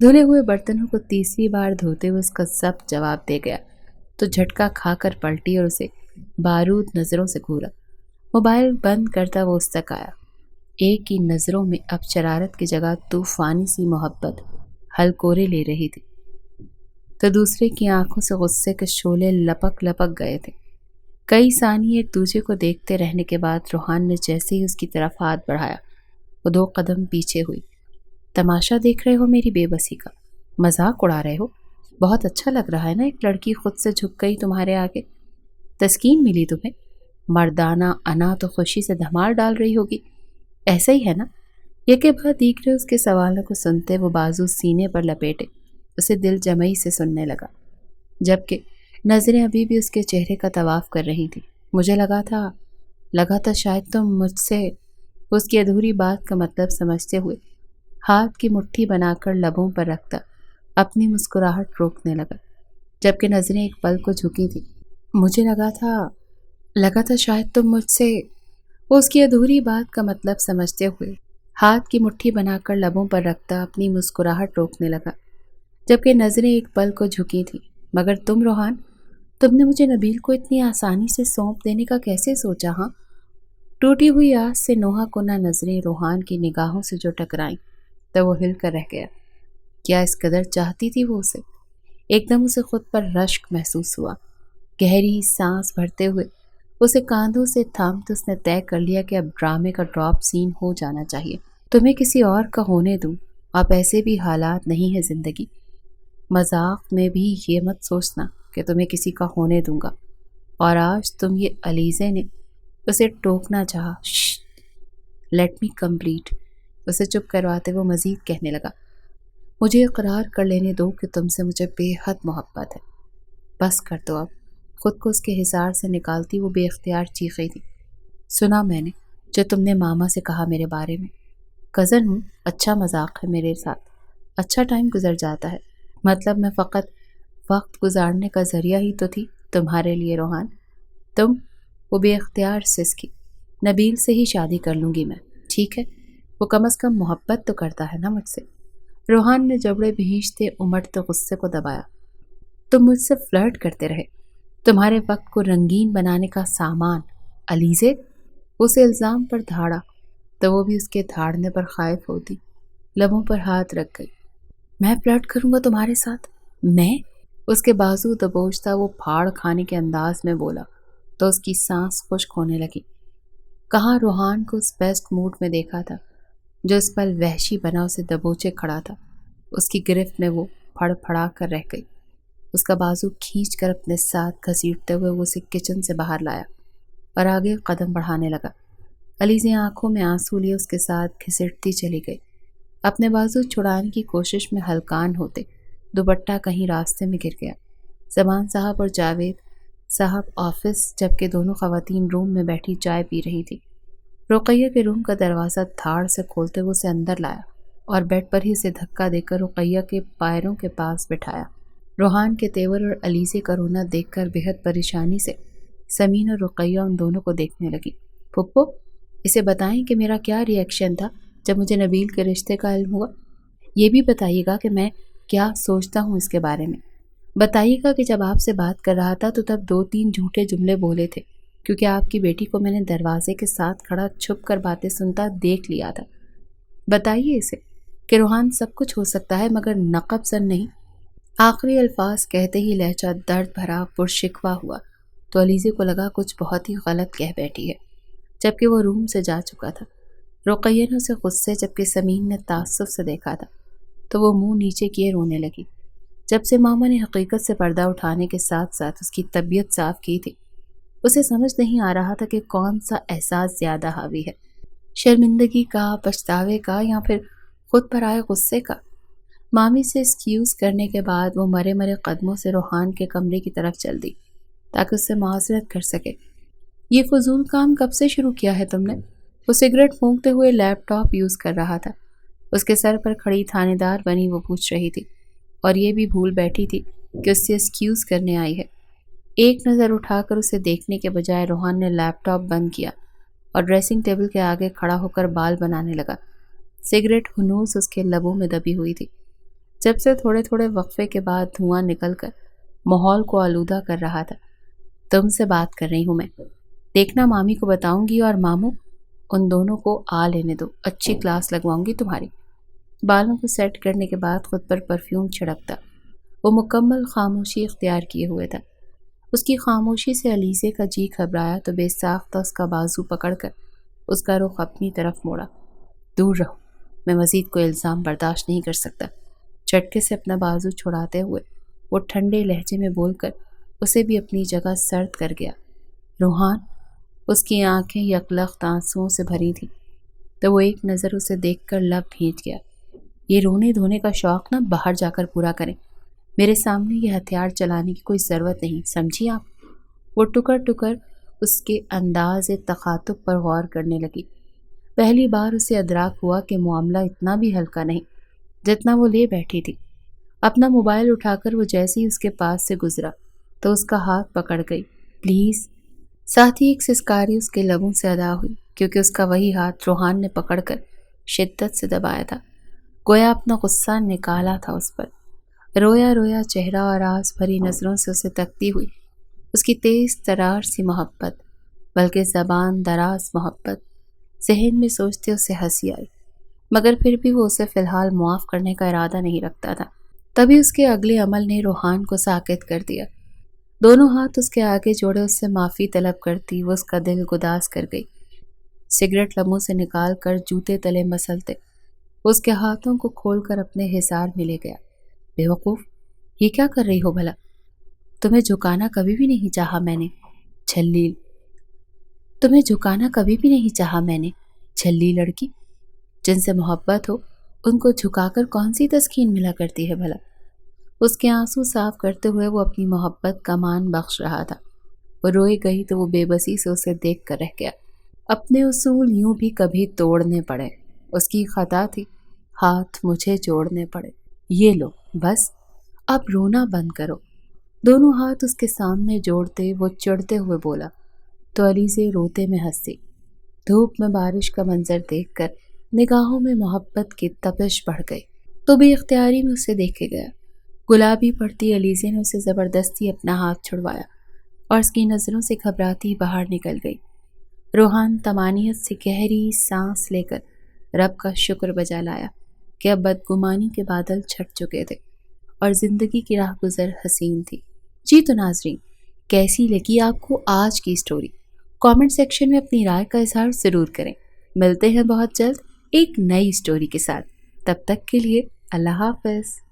دھلے ہوئے برتنوں کو تیسری بار دھوتے ہوئے اس کا ضبط جواب دے گیا تو جھٹکا کھا کر پلٹی اور اسے بارود نظروں سے گھورا۔ موبائل بند کرتا وہ اس تک آیا۔ ایک کی نظروں میں اب شرارت کی جگہ طوفانی سی محبت ہلکورے لے رہی تھی، تو دوسرے کی آنکھوں سے غصے کے شعلے لپک لپک گئے تھے۔ کئی ثانیے ایک دوسرے کو دیکھتے رہنے کے بعد روحان نے جیسے ہی اس کی طرف ہاتھ بڑھایا وہ 2 قدم پیچھے ہوئی۔ تماشا دیکھ رہے ہو میری بے بسی کا؟ مذاق اڑا رہے ہو؟ بہت اچھا لگ رہا ہے نا ایک لڑکی خود سے جھک گئی تمہارے آگے؟ تسکین ملی تمہیں؟ مردانہ انا تو خوشی سے دھمال ڈال رہی ہوگی، ایسا ہی ہے نا؟ یہ کے بعد دیکھ رہے اس کے سوالوں کو سنتے وہ بازو سینے پر لپیٹے اسے دل جمعی سے سننے لگا، جبکہ نظریں ابھی بھی اس کے چہرے کا طواف کر رہی تھی۔ مجھے لگا تھا شاید تم مجھ سے، اس کی ادھوری بات کا مطلب سمجھتے ہوئے ہاتھ کی مٹھی بنا کر لبوں پر رکھتا اپنی مسکراہٹ روکنے لگا، جبکہ نظریں ایک پل کو جھکی تھی۔ مجھے لگا تھا شاید تم مجھ سے، وہ اس کی ادھوری بات کا مطلب سمجھتے ہوئے ہاتھ کی مٹھی بنا کر لبوں پر رکھتا اپنی مسکراہٹ روکنے لگا، جبکہ نظریں ایک پل کو جھکی تھیں۔ مگر تم روحان، تم نے مجھے نبیل کو اتنی آسانی سے سونپ دینے کا کیسے سوچا ہاں؟ ٹوٹی ہوئی آس سے نوحہ کنہ نظریں روحان کی نگاہوں سے جو ٹکرائیں تو وہ ہل کر رہ گیا۔ کیا اس قدر چاہتی تھی وہ اسے؟ ایک دم اسے خود پر رشک محسوس ہوا۔ گہری سانس بھرتے ہوئے اسے کاندھوں سے تھامتے اس نے طے کر لیا کہ اب ڈرامے کا ڈراپ سین ہو جانا چاہیے۔ تمہیں کسی اور کا ہونے دوں، اب ایسے بھی حالات نہیں ہے زندگی، مذاق میں بھی یہ مت سوچنا کہ تمہیں کسی کا ہونے دوں گا۔ اور آج تم یہ علیزے نے اسے ٹوکنا چاہا۔ لیٹ می کمپلیٹ، اسے چپ کرواتے وہ مزید کہنے لگا، مجھے اقرار کر لینے دو کہ تم سے مجھے بے حد محبت ہے، بس کر دو اب۔ خود کو اس کے حصار سے نکالتی وہ بے اختیار چیخی تھی۔ سنا میں نے جو تم نے ماما سے کہا میرے بارے میں، کزن ہوں، اچھا مذاق ہے میرے ساتھ، اچھا ٹائم گزر جاتا ہے، مطلب میں فقط وقت گزارنے کا ذریعہ ہی تو تھی تمہارے لیے روحان۔ تم، وہ بے اختیار سسکی، نبیل سے ہی شادی کر لوں گی میں، ٹھیک ہے؟ وہ کم از کم محبت تو کرتا ہے نا مجھ سے۔ روحان نے جبڑے بھینچتے امڑتے غصے کو دبایا۔ تم مجھ سے فلرٹ کرتے رہے، تمہارے وقت کو رنگین بنانے کا سامان علیزے، اسے الزام پر دھاڑا تو وہ بھی اس کے دھاڑنے پر خائف ہوتی، لبوں پر ہاتھ رکھ گئی۔ میں فلرٹ کروں گا تمہارے ساتھ؟ میں؟ اس کے بازو دبوچتا وہ پھاڑ کھانے کے انداز میں بولا۔ تو اس کی سانس خشک ہونے لگی۔ کہاں روحان کو اس بیسٹ موڈ میں دیکھا تھا جو اس پل وحشی بنا اسے دبوچے کھڑا تھا۔ اس کی گرفت میں وہ پھڑ پھڑا کر رہ گئی۔ اس کا بازو کھینچ کر اپنے ساتھ گھسیٹتے ہوئے وہ اسے کچن سے باہر لایا اور آگے قدم بڑھانے لگا۔ علیزے آنکھوں میں آنسو لیے اس کے ساتھ گھسیٹتی چلی گئی۔ اپنے بازو چھڑانے کی کوشش میں ہلکان ہوتے دوپٹہ کہیں راستے میں گر گیا۔ زمان صاحب اور جاوید صاحب آفس، جبکہ دونوں خواتین روم میں بیٹھی چائے پی رہی تھی۔ رقیہ کے روم کا دروازہ دھاڑ سے کھولتے ہوئے اسے اندر لایا اور بیڈ پر ہی اسے دھکا دے کر رقیہ کے پائروں کے پاس بٹھایا۔ روحان کے تیور اور علیزے کا رونا دیکھ کر بہت پریشانی سے سمین اور رقیہ ان دونوں کو دیکھنے لگی۔ پھپھو، اسے بتائیں کہ میرا کیا ری ایکشن تھا جب مجھے نبیل کے رشتے کا علم ہوا۔ یہ بھی بتائیے گا کہ میں کیا سوچتا ہوں اس کے بارے میں۔ بتائیے گا کہ جب آپ سے بات کر رہا تھا تو تب 2-3 جھوٹے جملے بولے تھے، کیونکہ آپ کی بیٹی کو میں نے دروازے کے ساتھ کھڑا چھپ کر باتیں سنتا دیکھ لیا تھا۔ بتائیے اسے کہ روحان سب کچھ ہو سکتا ہے مگر نقب زن نہیں۔ آخری الفاظ کہتے ہی لہجہ درد بھرا پرشکوہ ہوا تو علیزے کو لگا کچھ بہت ہی غلط کہہ بیٹھی ہے، جبکہ وہ روم سے جا چکا تھا۔ رقیہ نے اسے غصے جبکہ سمین نے تعصب سے دیکھا تھا تو وہ منہ نیچے کیے رونے لگی۔ جب سے ماما نے حقیقت سے پردہ اٹھانے کے ساتھ ساتھ اس کی طبیعت صاف کی تھی، اسے سمجھ نہیں آ رہا تھا کہ کون سا احساس زیادہ حاوی ہے، شرمندگی کا، پچھتاوے کا، یا پھر خود پر آئے غصے کا۔ مامی سے ایکسکیوز کرنے کے بعد وہ مرے مرے قدموں سے روحان کے کمرے کی طرف چل دی تاکہ اس سے معذرت کر سکے۔ یہ فضول کام کب سے شروع کیا ہے تم نے؟ وہ سگریٹ پھونکتے ہوئے لیپ ٹاپ یوز کر رہا تھا۔ اس کے سر پر کھڑی تھانے دار بنی وہ پوچھ رہی تھی اور یہ بھی بھول بیٹھی تھی کہ اس سے ایکسکیوز کرنے آئی ہے۔ ایک نظر اٹھا کر اسے دیکھنے کے بجائے روحان نے لیپ ٹاپ بند کیا اور ڈریسنگ ٹیبل کے آگے کھڑا ہو کر بال بنانے لگا۔ سگریٹ ہنوز اس کے لبوں میں دبی ہوئی تھی، جب سے تھوڑے تھوڑے وقفے کے بعد دھواں نکل کر ماحول کو آلودہ کر رہا تھا۔ تم سے بات کر رہی ہوں میں، دیکھنا مامی کو بتاؤں گی اور ماموں، ان دونوں کو آ لینے دو، اچھی کلاس لگواؤں گی تمہاری۔ بالوں کو سیٹ کرنے کے بعد خود پر پرفیوم چھڑکتا وہ مکمل خاموشی اختیار کیے ہوئے تھا۔ اس کی خاموشی سے علیزے کا جی گھبرایا تو بے ساختہ اس کا بازو پکڑ کر اس کا رخ اپنی طرف موڑا۔ دور رہو، میں مزید کوئی الزام برداشت نہیں کر سکتا۔ چٹکے سے اپنا بازو چھڑاتے ہوئے وہ ٹھنڈے لہجے میں بول کر اسے بھی اپنی جگہ سرد کر گیا۔ روحان، اس کی آنکھیں یکلخت آنسوؤں سے بھری تھیں تو وہ ایک نظر اسے دیکھ کر لب بھیج گیا۔ یہ رونے دھونے کا شوق نہ باہر جا کر پورا کریں، میرے سامنے یہ ہتھیار چلانے کی کوئی ضرورت نہیں، سمجھی آپ؟ وہ ٹکر ٹکر اس کے انداز تخاطب پر غور کرنے لگی۔ پہلی بار اسے ادراک ہوا کہ معاملہ اتنا بھی ہلکا نہیں جتنا وہ لے بیٹھی تھی۔ اپنا موبائل اٹھا کر وہ جیسے ہی اس کے پاس سے گزرا تو اس کا ہاتھ پکڑ گئی۔ پلیز۔ ساتھ ہی ایک سسکاری اس کے لبوں سے ادا ہوئی کیونکہ اس کا وہی ہاتھ روحان نے پکڑ کر شدت سے دبایا تھا، گویا اپنا غصہ نکالا تھا اس پر۔ رویا رویا چہرہ اور آس بھری نظروں سے اسے تکتی ہوئی اس کی تیز ترار سی محبت، بلکہ زبان دراز محبت، ذہن میں سوچتے اسے ہنسی آئی، مگر پھر بھی وہ اسے فی الحال معاف کرنے کا ارادہ نہیں رکھتا تھا۔ تبھی اس کے اگلے عمل نے روحان کو ساکت کر دیا۔ دونوں ہاتھ اس کے آگے جوڑے اس سے معافی طلب کرتی وہ اس کا دل گداز کر گئی۔ سگریٹ لبوں سے نکال کر جوتے تلے مسلتے اس کے ہاتھوں کو کھول کر اپنے حصار میں لے گیا۔ بے وقوف، یہ کیا کر رہی ہو بھلا؟ تمہیں جھکانا کبھی بھی نہیں چاہا میں نے، جھلیل۔ تمہیں جھکانا کبھی بھی نہیں چاہا میں نے، جھلی لڑکی۔ جن سے محبت ہو ان کو جھکا کر کون سی تسکین ملا کرتی ہے بھلا؟ اس کے آنسو صاف کرتے ہوئے وہ اپنی محبت کا مان بخش رہا تھا۔ وہ روئے گئی تو وہ بے بسی سے اسے دیکھ کر رہ گیا۔ اپنے اصول یوں بھی کبھی توڑنے پڑے، اس کی خطا تھی، ہاتھ مجھے جوڑنے پڑے۔ یہ لو بس، اب رونا بند کرو۔ دونوں ہاتھ اس کے سامنے جوڑتے وہ چڑھتے ہوئے بولا تو علیزے روتے میں ہنسی۔ دھوپ میں بارش کا منظر دیکھ کر نگاہوں میں محبت کی تپش بڑھ گئی تو بے اختیاری میں اسے دیکھے گیا۔ گلابی پڑتی علیزے نے اسے زبردستی اپنا ہاتھ چھڑوایا اور اس کی نظروں سے گھبراتی باہر نکل گئی۔ روحان طمانینت سے گہری سانس لے کر رب کا شکر بجا لایا کہ اب بدگمانی کے بادل چھٹ چکے تھے اور زندگی کی راہ گزر حسین تھی۔ جی تو ناظرین، کیسی لگی آپ کو آج کی اسٹوری؟ کامنٹ سیکشن میں اپنی رائے کا اظہار ضرور کریں۔ ملتے ہیں بہت جلد ایک نئی اسٹوری کے ساتھ، تب تک کے لیے اللہ حافظ۔